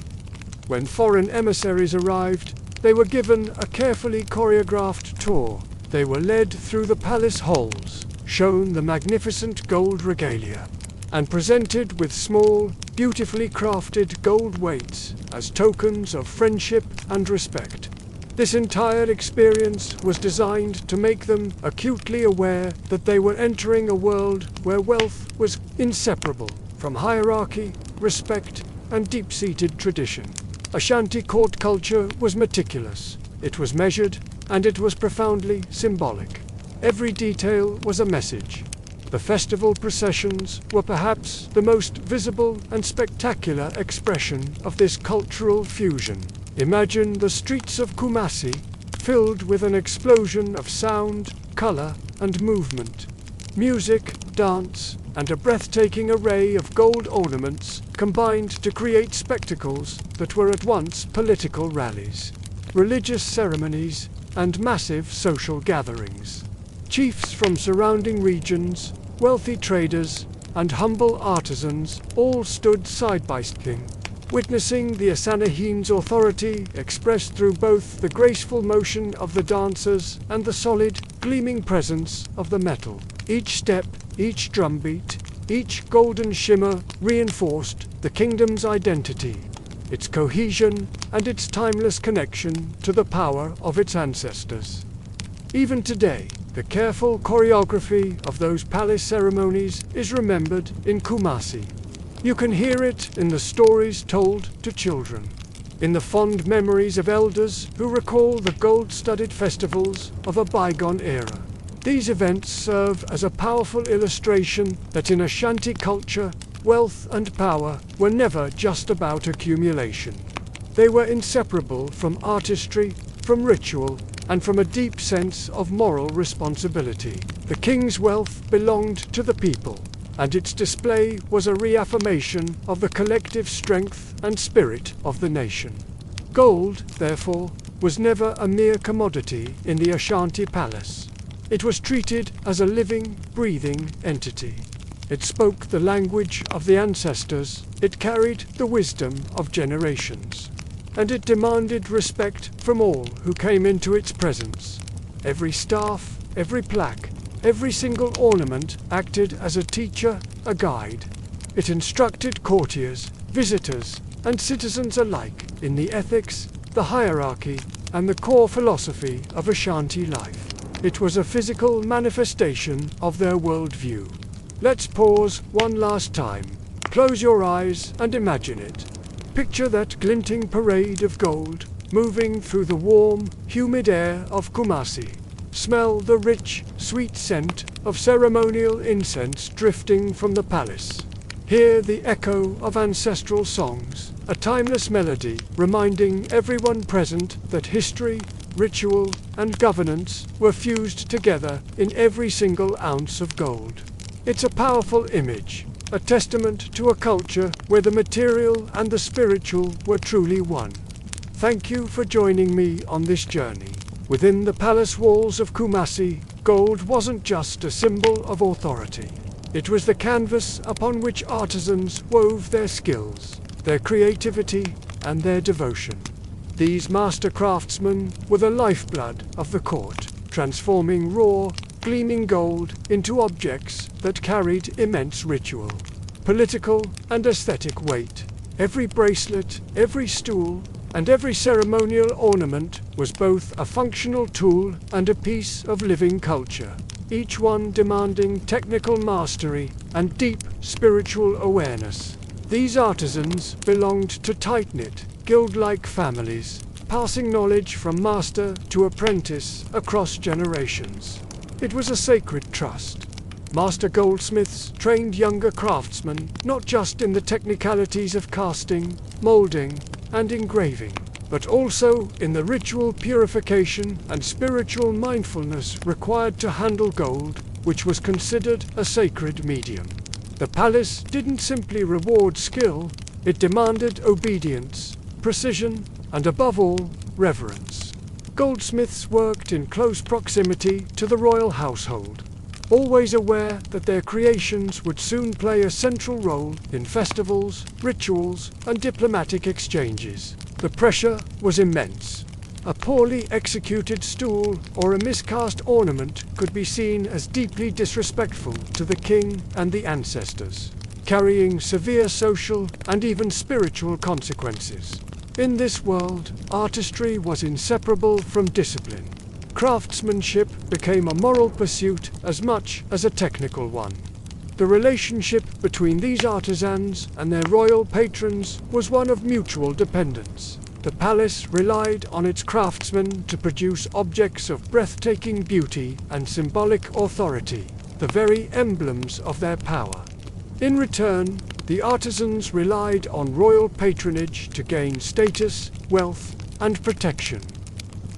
When foreign emissaries arrived, they were given a carefully choreographed tour. They were led through the palace halls, shown the magnificent gold regalia, and presented with small, beautifully crafted gold weights as tokens of friendship and respect. This entire experience was designed to make them acutely aware that they were entering a world where wealth was inseparable from hierarchy, respect, and deep-seated tradition. Ashanti court culture was meticulous, it was measured, and it was profoundly symbolic. Every detail was a message. The festival processions were perhaps the most visible and spectacular expression of this cultural fusion. Imagine the streets of Kumasi, filled with an explosion of sound, color, and movement. Music, dance, and a breathtaking array of gold ornaments combined to create spectacles that were at once political rallies, religious ceremonies, and massive social gatherings. Chiefs from surrounding regions, wealthy traders, and humble artisans all stood side by side, witnessing the Ashanti's authority expressed through both the graceful motion of the dancers and the solid, gleaming presence of the metal. Each step, each drumbeat, each golden shimmer reinforced the kingdom's identity, its cohesion, and its timeless connection to the power of its ancestors. Even today, the careful choreography of those palace ceremonies is remembered in Kumasi. You can hear it in the stories told to children, in the fond memories of elders who recall the gold-studded festivals of a bygone era. These events serve as a powerful illustration that in Ashanti culture, wealth and power were never just about accumulation. They were inseparable from artistry, from ritual, and from a deep sense of moral responsibility. The king's wealth belonged to the people, and its display was a reaffirmation of the collective strength and spirit of the nation. Gold, therefore, was never a mere commodity in the Ashanti palace. It was treated as a living, breathing entity. It spoke the language of the ancestors, it carried the wisdom of generations, and it demanded respect from all who came into its presence. Every staff, every plaque, every single ornament acted as a teacher, a guide. It instructed courtiers, visitors, and citizens alike in the ethics, the hierarchy, and the core philosophy of Ashanti life. It was a physical manifestation of their worldview. Let's pause one last time. Close your eyes and imagine it. Picture that glinting parade of gold moving through the warm, humid air of Kumasi. Smell the rich, sweet scent of ceremonial incense drifting from the palace. Hear the echo of ancestral songs, a timeless melody reminding everyone present that history, ritual, and governance were fused together in every single ounce of gold. It's a powerful image, a testament to a culture where the material and the spiritual were truly one. Thank you for joining me on this journey. Within the palace walls of Kumasi, gold wasn't just a symbol of authority. It was the canvas upon which artisans wove their skills, their creativity, and their devotion. These master craftsmen were the lifeblood of the court, transforming raw, gleaming gold into objects that carried immense ritual, political, and aesthetic weight. Every bracelet, every stool, and every ceremonial ornament was both a functional tool and a piece of living culture, each one demanding technical mastery and deep spiritual awareness. These artisans belonged to tight-knit, guild-like families, passing knowledge from master to apprentice across generations. It was a sacred trust. Master goldsmiths trained younger craftsmen not just in the technicalities of casting, molding, and engraving, but also in the ritual purification and spiritual mindfulness required to handle gold, which was considered a sacred medium. The palace didn't simply reward skill, it demanded obedience, precision, and above all, reverence. Goldsmiths worked in close proximity to the royal household, always aware that their creations would soon play a central role in festivals, rituals, and diplomatic exchanges. The pressure was immense. A poorly executed stool or a miscast ornament could be seen as deeply disrespectful to the king and the ancestors, carrying severe social and even spiritual consequences. In this world, artistry was inseparable from discipline. Craftsmanship became a moral pursuit as much as a technical one. The relationship between these artisans and their royal patrons was one of mutual dependence. The palace relied on its craftsmen to produce objects of breathtaking beauty and symbolic authority, the very emblems of their power. In return, the artisans relied on royal patronage to gain status, wealth, and protection.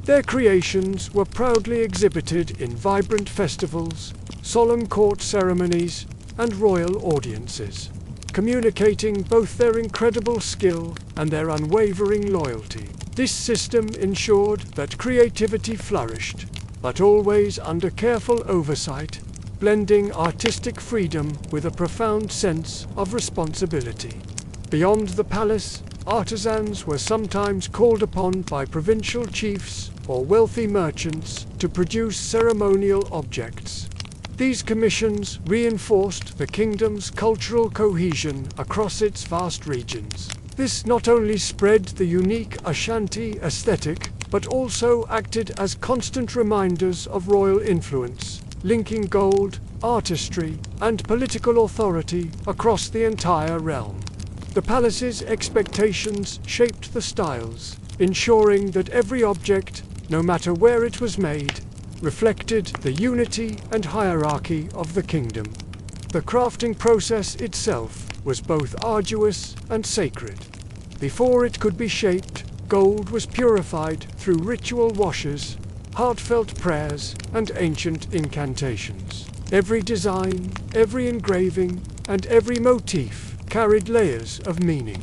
Their creations were proudly exhibited in vibrant festivals, solemn court ceremonies, and royal audiences, communicating both their incredible skill and their unwavering loyalty. This system ensured that creativity flourished, but always under careful oversight, blending artistic freedom with a profound sense of responsibility. Beyond the palace, artisans were sometimes called upon by provincial chiefs or wealthy merchants to produce ceremonial objects. These commissions reinforced the kingdom's cultural cohesion across its vast regions. This not only spread the unique Ashanti aesthetic, but also acted as constant reminders of royal influence, linking gold, artistry, and political authority across the entire realm. The palace's expectations shaped the styles, ensuring that every object, no matter where it was made, reflected the unity and hierarchy of the kingdom. The crafting process itself was both arduous and sacred. Before it could be shaped, gold was purified through ritual washes, heartfelt prayers, and ancient incantations. Every design, every engraving, and every motif carried layers of meaning.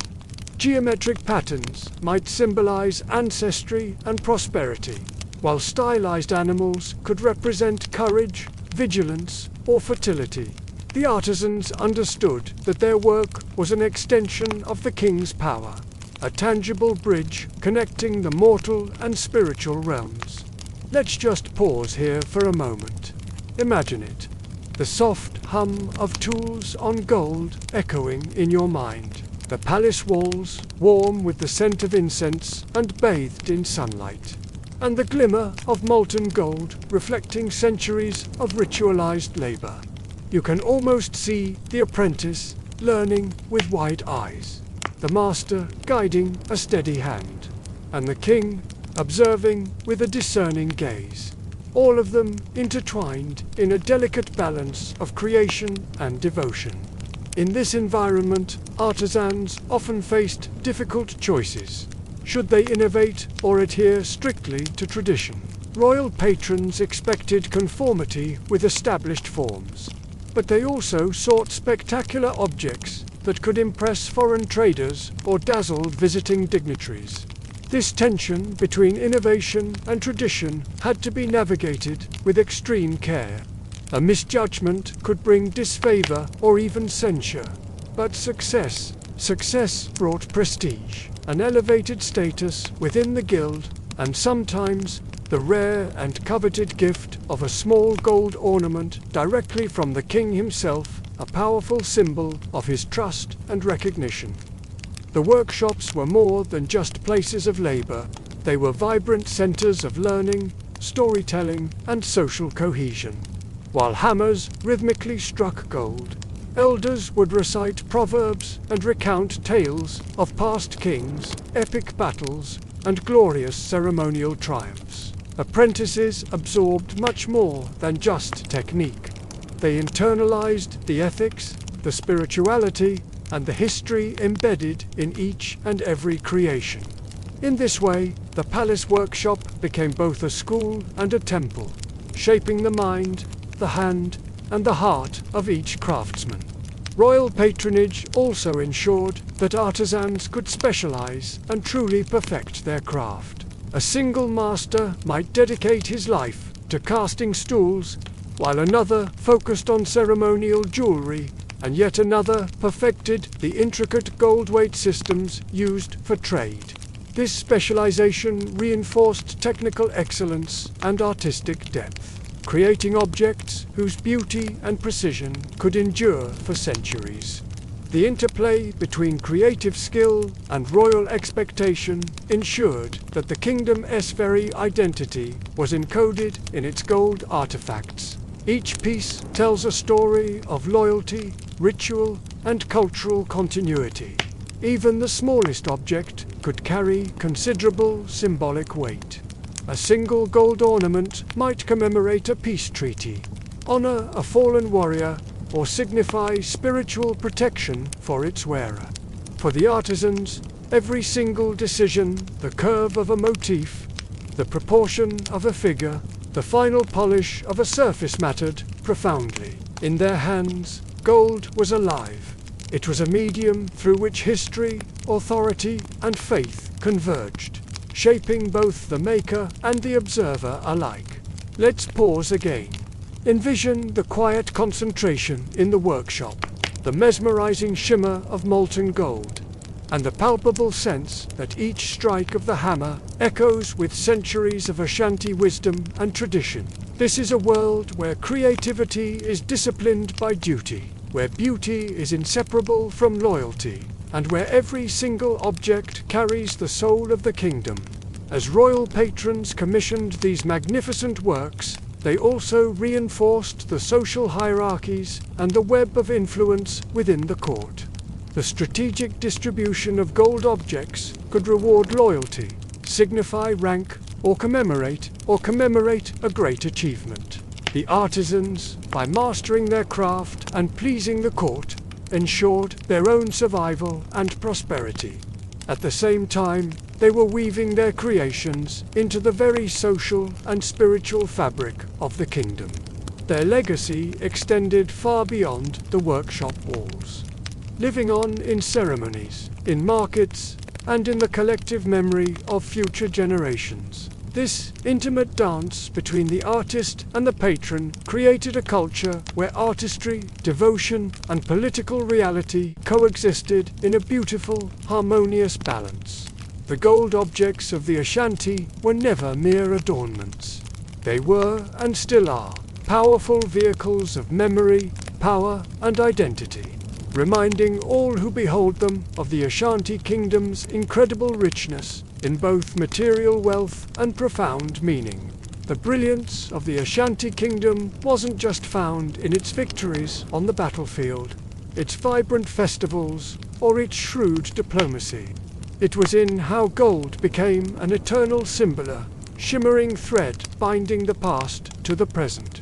Geometric patterns might symbolize ancestry and prosperity, while stylized animals could represent courage, vigilance, or fertility. The artisans understood that their work was an extension of the king's power, a tangible bridge connecting the mortal and spiritual realms. Let's just pause here for a moment. Imagine it, the soft hum of tools on gold echoing in your mind, the palace walls warm with the scent of incense and bathed in sunlight, and the glimmer of molten gold reflecting centuries of ritualized labor. You can almost see the apprentice learning with wide eyes, the master guiding a steady hand, and the king observing with a discerning gaze, all of them intertwined in a delicate balance of creation and devotion. In this environment, artisans often faced difficult choices. Should they innovate or adhere strictly to tradition? Royal patrons expected conformity with established forms, but they also sought spectacular objects that could impress foreign traders or dazzle visiting dignitaries. This tension between innovation and tradition had to be navigated with extreme care. A misjudgment could bring disfavor or even censure, but success brought prestige, an elevated status within the guild, and sometimes the rare and coveted gift of a small gold ornament directly from the king himself, a powerful symbol of his trust and recognition. The workshops were more than just places of labor. They were vibrant centers of learning, storytelling, and social cohesion. While hammers rhythmically struck gold, elders would recite proverbs and recount tales of past kings, epic battles, and glorious ceremonial triumphs. Apprentices absorbed much more than just technique. They internalized the ethics, the spirituality, and the history embedded in each and every creation. In this way, the palace workshop became both a school and a temple, shaping the mind, the hand, and the heart of each craftsman. Royal patronage also ensured that artisans could specialize and truly perfect their craft. A single master might dedicate his life to casting stools, while another focused on ceremonial jewelry, and yet another perfected the intricate gold-weight systems used for trade. This specialization reinforced technical excellence and artistic depth, creating objects whose beauty and precision could endure for centuries. The interplay between creative skill and royal expectation ensured that the kingdom's very identity was encoded in its gold artifacts. Each piece tells a story of loyalty, ritual, and cultural continuity. Even the smallest object could carry considerable symbolic weight. A single gold ornament might commemorate a peace treaty, honor a fallen warrior, or signify spiritual protection for its wearer. For the artisans, every single decision, the curve of a motif, the proportion of a figure, the final polish of a surface mattered profoundly. In their hands, gold was alive. It was a medium through which history, authority, and faith converged, shaping both the maker and the observer alike. Let's pause again. Envision the quiet concentration in the workshop, the mesmerizing shimmer of molten gold, and the palpable sense that each strike of the hammer echoes with centuries of Ashanti wisdom and tradition. This is a world where creativity is disciplined by duty, where beauty is inseparable from loyalty, and where every single object carries the soul of the kingdom. As royal patrons commissioned these magnificent works, they also reinforced the social hierarchies and the web of influence within the court. The strategic distribution of gold objects could reward loyalty, signify rank, or commemorate a great achievement. The artisans, by mastering their craft and pleasing the court, ensured their own survival and prosperity. At the same time, they were weaving their creations into the very social and spiritual fabric of the kingdom. Their legacy extended far beyond the workshop walls, living on in ceremonies, in markets, and in the collective memory of future generations. This intimate dance between the artist and the patron created a culture where artistry, devotion, and political reality coexisted in a beautiful, harmonious balance. The gold objects of the Ashanti were never mere adornments. They were, and still are, powerful vehicles of memory, power, and identity, reminding all who behold them of the Ashanti kingdom's incredible richness in both material wealth and profound meaning. The brilliance of the Ashanti kingdom wasn't just found in its victories on the battlefield, its vibrant festivals, or its shrewd diplomacy. It was in how gold became an eternal symbol, shimmering thread binding the past to the present.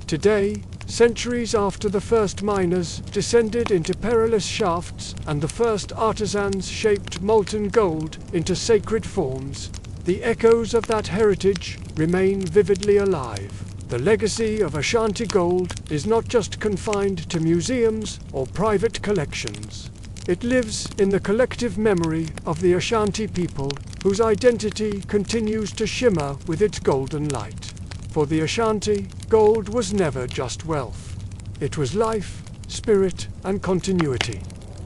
Today, centuries after the first miners descended into perilous shafts and the first artisans shaped molten gold into sacred forms, the echoes of that heritage remain vividly alive. The legacy of Ashanti gold is not just confined to museums or private collections. It lives in the collective memory of the Ashanti people, whose identity continues to shimmer with its golden light. For the Ashanti, gold was never just wealth. It was life, spirit, and continuity.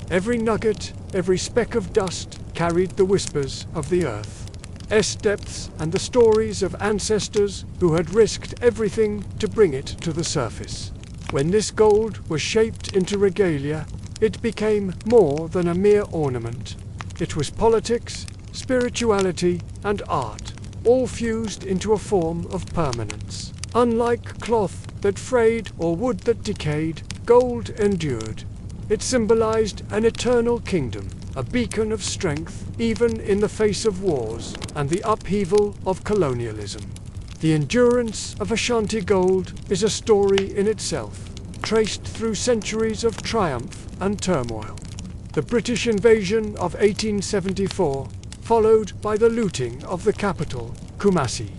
Every nugget, every speck of dust carried the whispers of the earth's depths and the stories of ancestors who had risked everything to bring it to the surface. When this gold was shaped into regalia, it became more than a mere ornament. It was politics, spirituality, and art, all fused into a form of permanence. Unlike cloth that frayed or wood that decayed, gold endured. It symbolized an eternal kingdom, a beacon of strength even in the face of wars and the upheaval of colonialism. The endurance of Ashanti gold is a story in itself, traced through centuries of triumph and turmoil. The British invasion of 1874, followed by the looting of the capital, Kumasi,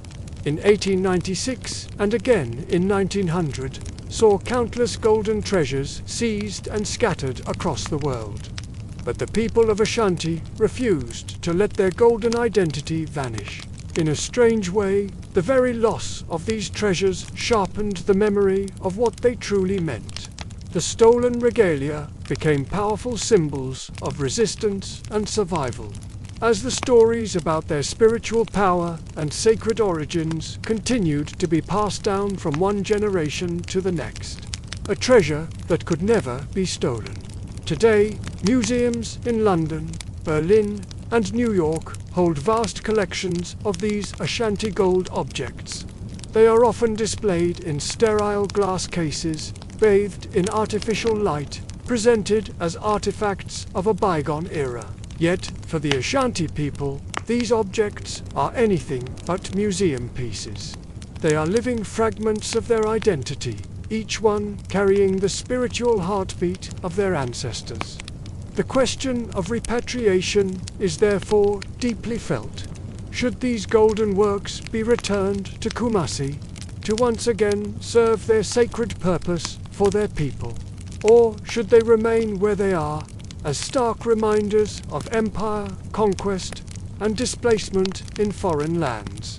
in 1896 and again in 1900, saw countless golden treasures seized and scattered across the world. But the people of Ashanti refused to let their golden identity vanish. In a strange way, the very loss of these treasures sharpened the memory of what they truly meant. The stolen regalia became powerful symbols of resistance and survival. As the stories about their spiritual power and sacred origins continued to be passed down from one generation to the next, a treasure that could never be stolen. Today, museums in London, Berlin, and New York hold vast collections of these Ashanti gold objects. They are often displayed in sterile glass cases, bathed in artificial light, presented as artifacts of a bygone era. Yet, for the Ashanti people, these objects are anything but museum pieces. They are living fragments of their identity, each one carrying the spiritual heartbeat of their ancestors. The question of repatriation is therefore deeply felt. Should these golden works be returned to Kumasi to once again serve their sacred purpose for their people? Or should they remain where they are, as stark reminders of empire, conquest, and displacement in foreign lands?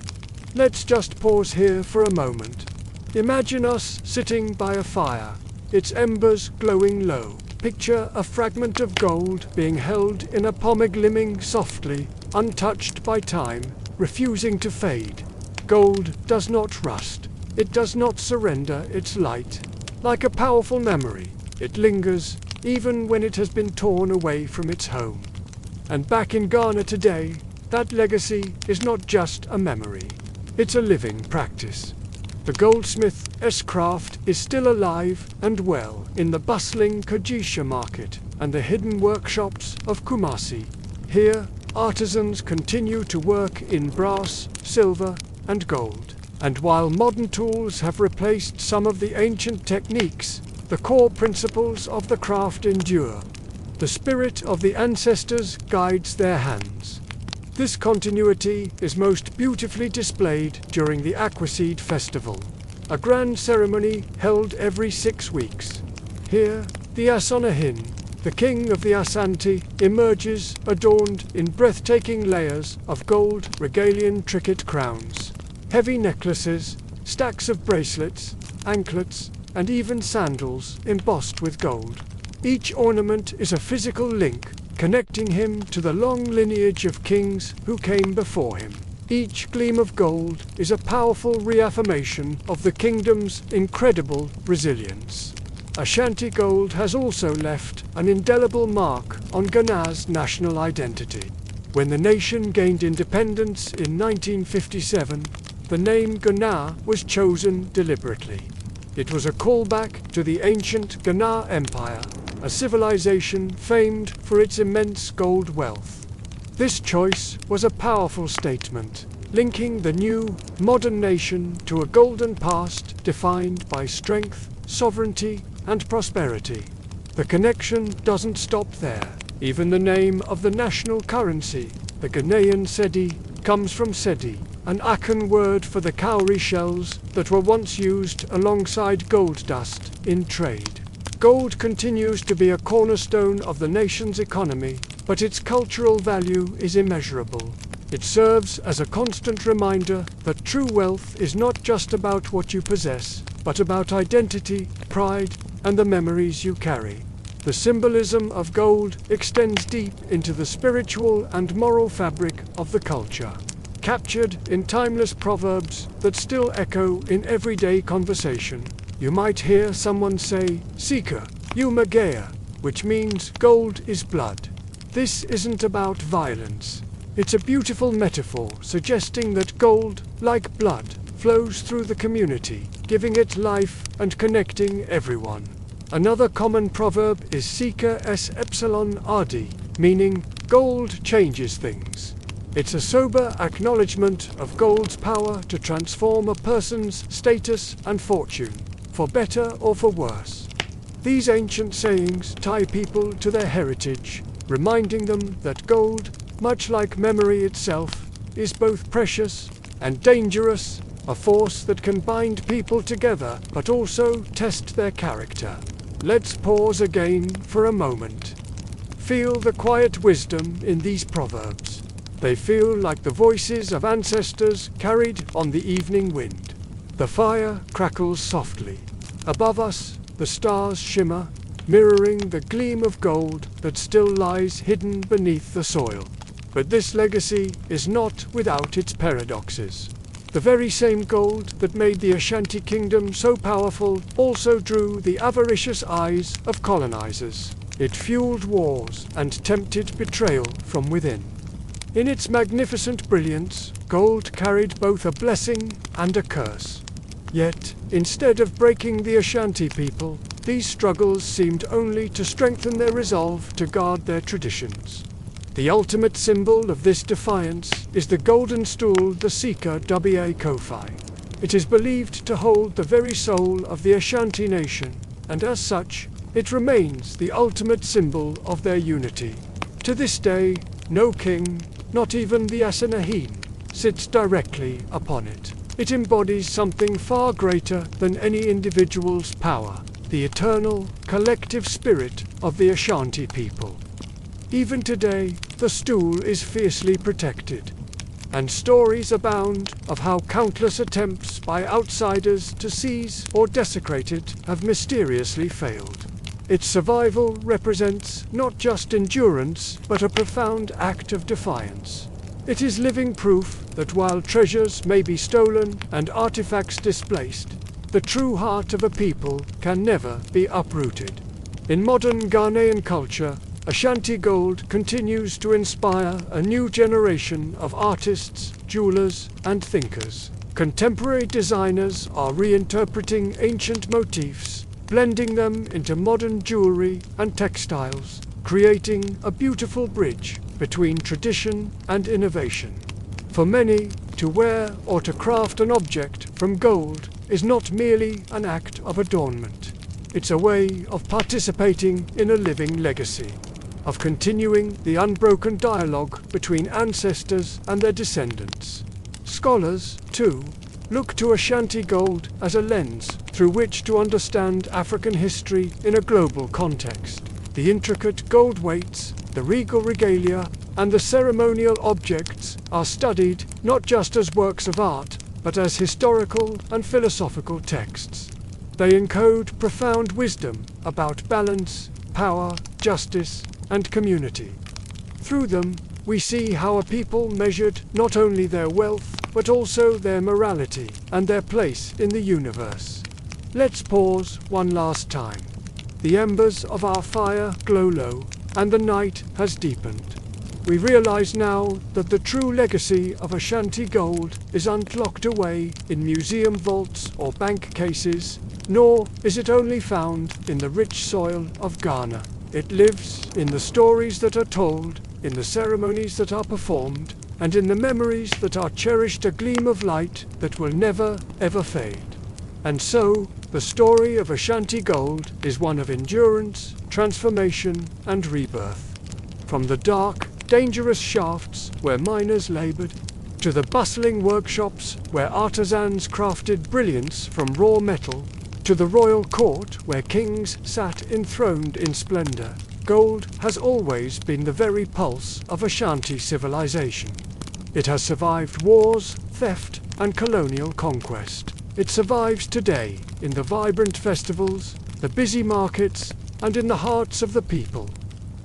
Let's just pause here for a moment. Imagine us sitting by a fire, its embers glowing low. Picture a fragment of gold being held in a palm glimmering softly, untouched by time, refusing to fade. Gold does not rust. it does not surrender its light. Like a powerful memory, it lingers, even when it has been torn away from its home. And back in Ghana today, that legacy is not just a memory. It's a living practice. The goldsmith's craft is still alive and well in the bustling Kajisha market and the hidden workshops of Kumasi. Here, artisans continue to work in brass, silver, and gold. And while modern tools have replaced some of the ancient techniques, the core principles of the craft endure. The spirit of the ancestors guides their hands. This continuity is most beautifully displayed during the Aquaseed Festival, a grand ceremony held every 6 weeks. Here, the Asanahin, the king of the Ashanti, emerges adorned in breathtaking layers of gold regalian trinket crowns, heavy necklaces, stacks of bracelets, anklets, and even sandals embossed with gold. Each ornament is a physical link, connecting him to the long lineage of kings who came before him. Each gleam of gold is a powerful reaffirmation of the kingdom's incredible resilience. Ashanti gold has also left an indelible mark on Ghana's national identity. When the nation gained independence in 1957, the name Ghana was chosen deliberately. It was a callback to the ancient Ghana Empire, a civilization famed for its immense gold wealth. This choice was a powerful statement, linking the new, modern nation to a golden past defined by strength, sovereignty, and prosperity. The connection doesn't stop there. Even the name of the national currency, the Ghanaian cedi, comes from cedi, an Akan word for the cowrie shells that were once used alongside gold dust in trade. Gold continues to be a cornerstone of the nation's economy, but its cultural value is immeasurable. It serves as a constant reminder that true wealth is not just about what you possess, but about identity, pride, and the memories you carry. The symbolism of gold extends deep into the spiritual and moral fabric of the culture, captured in timeless proverbs that still echo in everyday conversation. You might hear someone say, "Sika, Umagea," which means gold is blood. This isn't about violence. It's a beautiful metaphor suggesting that gold, like blood, flows through the community, giving it life and connecting everyone. Another common proverb is Sika es epsilon ardi, meaning gold changes things. It's a sober acknowledgement of gold's power to transform a person's status and fortune, for better or for worse. These ancient sayings tie people to their heritage, reminding them that gold, much like memory itself, is both precious and dangerous, a force that can bind people together but also test their character. Let's pause again for a moment. Feel the quiet wisdom in these proverbs. They feel like the voices of ancestors carried on the evening wind. The fire crackles softly. Above us, the stars shimmer, mirroring the gleam of gold that still lies hidden beneath the soil. But this legacy is not without its paradoxes. The very same gold that made the Ashanti kingdom so powerful also drew the avaricious eyes of colonizers. It fueled wars and tempted betrayal from within. In its magnificent brilliance, gold carried both a blessing and a curse. Yet, instead of breaking the Ashanti people, these struggles seemed only to strengthen their resolve to guard their traditions. The ultimate symbol of this defiance is the golden stool, the Sika Wa Kofi. It is believed to hold the very soul of the Ashanti nation, and as such, it remains the ultimate symbol of their unity. To this day, no king, not even the Asanahin, sits directly upon it. It embodies something far greater than any individual's power, the eternal, collective spirit of the Ashanti people. Even today, the stool is fiercely protected, and stories abound of how countless attempts by outsiders to seize or desecrate it have mysteriously failed. Its survival represents not just endurance, but a profound act of defiance. It is living proof that while treasures may be stolen and artifacts displaced, the true heart of a people can never be uprooted. In modern Ghanaian culture, Ashanti gold continues to inspire a new generation of artists, jewelers, and thinkers. Contemporary designers are reinterpreting ancient motifs, blending them into modern jewelry and textiles, creating a beautiful bridge between tradition and innovation. For many, to wear or to craft an object from gold is not merely an act of adornment. It's a way of participating in a living legacy, of continuing the unbroken dialogue between ancestors and their descendants. Scholars, too, look to Ashanti gold as a lens through which to understand African history in a global context. The intricate gold weights, the regal regalia, and the ceremonial objects are studied not just as works of art, but as historical and philosophical texts. They encode profound wisdom about balance, power, justice, and community. Through them, we see how a people measured not only their wealth, but also their morality and their place in the universe. Let's pause one last time. The embers of our fire glow low, and the night has deepened. We realize now that the true legacy of Ashanti gold isn't locked away in museum vaults or bank cases, nor is it only found in the rich soil of Ghana. It lives in the stories that are told, in the ceremonies that are performed, and in the memories that are cherished, a gleam of light that will never, ever fade. And so, the story of Ashanti gold is one of endurance, transformation, and rebirth. From the dark, dangerous shafts where miners labored, to the bustling workshops where artisans crafted brilliance from raw metal, to the royal court where kings sat enthroned in splendor, gold has always been the very pulse of Ashanti civilization. It has survived wars, theft, and colonial conquest. It survives today in the vibrant festivals, the busy markets, and in the hearts of the people.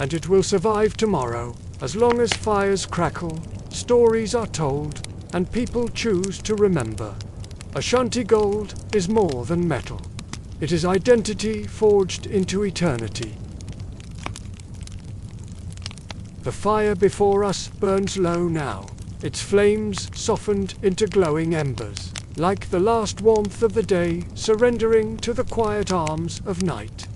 And it will survive tomorrow, as long as fires crackle, stories are told, and people choose to remember. Ashanti gold is more than metal. It is identity forged into eternity. The fire before us burns low now, its flames softened into glowing embers, like the last warmth of the day surrendering to the quiet arms of night.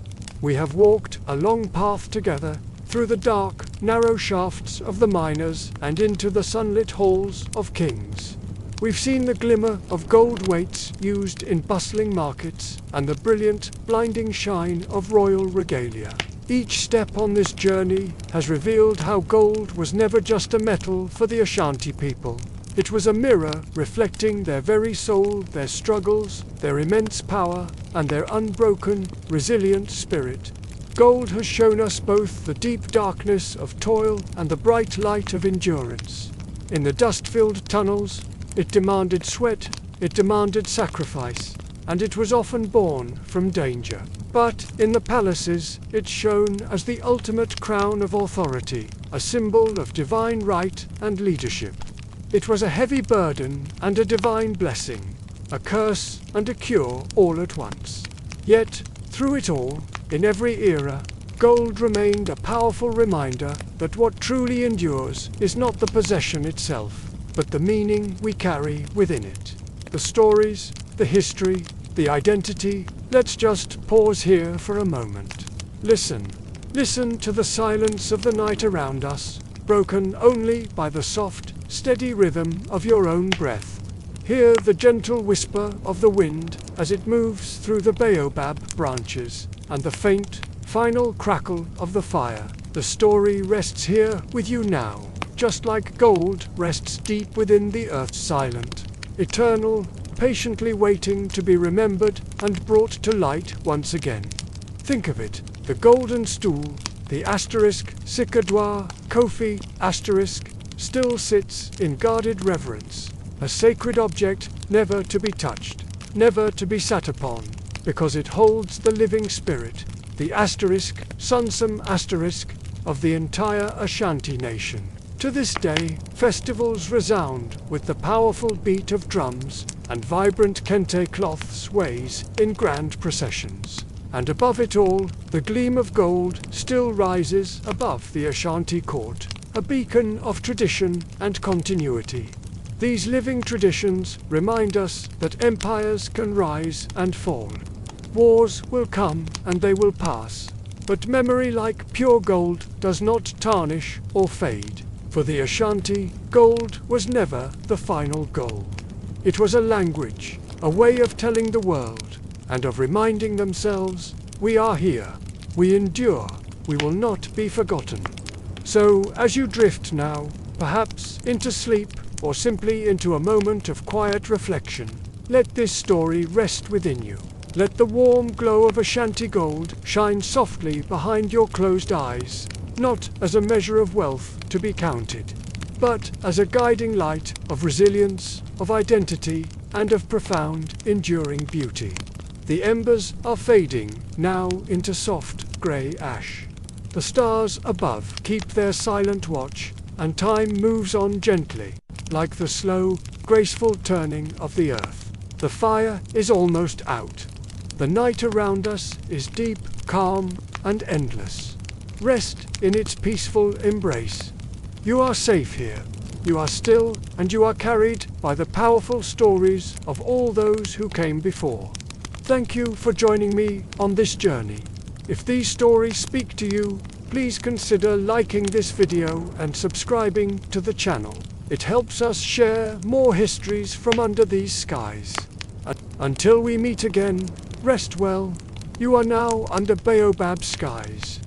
We have walked a long path together, through the dark, narrow shafts of the miners and into the sunlit halls of kings. We've seen the glimmer of gold weights used in bustling markets and the brilliant, blinding shine of royal regalia. Each step on this journey has revealed how gold was never just a metal for the Ashanti people. It was a mirror reflecting their very soul, their struggles, their immense power, and their unbroken, resilient spirit. Gold has shown us both the deep darkness of toil and the bright light of endurance. In the dust-filled tunnels, it demanded sweat, it demanded sacrifice, and it was often born from danger. But in the palaces, it shone as the ultimate crown of authority, a symbol of divine right and leadership. It was a heavy burden and a divine blessing, a curse and a cure all at once. Yet, through it all, in every era, gold remained a powerful reminder that what truly endures is not the possession itself, but the meaning we carry within it. The stories, the history, the identity. Let's just pause here for a moment. Listen. Listen to the silence of the night around us, broken only by the soft, steady rhythm of your own breath. Hear the gentle whisper of the wind as it moves through the baobab branches, and the faint, final crackle of the fire. The story rests here with you now, just like gold rests deep within the earth's silent, eternal, patiently waiting to be remembered and brought to light once again. Think of it, the golden stool, the asterisk, Sikadwa, Kofi, asterisk, still sits in guarded reverence, a sacred object never to be touched, never to be sat upon, because it holds the living spirit, the asterisk, Sunsum asterisk, of the entire Ashanti nation. To this day, festivals resound with the powerful beat of drums, and vibrant kente cloth sways in grand processions. And above it all, the gleam of gold still rises above the Ashanti court, a beacon of tradition and continuity. These living traditions remind us that empires can rise and fall. Wars will come and they will pass, but memory like pure gold does not tarnish or fade. For the Ashanti, gold was never the final goal. It was a language, a way of telling the world, and of reminding themselves, we are here, we endure, we will not be forgotten. So, as you drift now, perhaps into sleep, or simply into a moment of quiet reflection, let this story rest within you. Let the warm glow of Ashanti gold shine softly behind your closed eyes, not as a measure of wealth to be counted, but as a guiding light of resilience, of identity, and of profound, enduring beauty. The embers are fading now into soft, grey ash. The stars above keep their silent watch, and time moves on gently, like the slow, graceful turning of the earth. The fire is almost out. The night around us is deep, calm, and endless. Rest in its peaceful embrace. You are safe here. You are still, and you are carried by the powerful stories of all those who came before. Thank you for joining me on this journey. If these stories speak to you, please consider liking this video and subscribing to the channel. It helps us share more histories from under these skies. Until we meet again, rest well. You are now under baobab skies.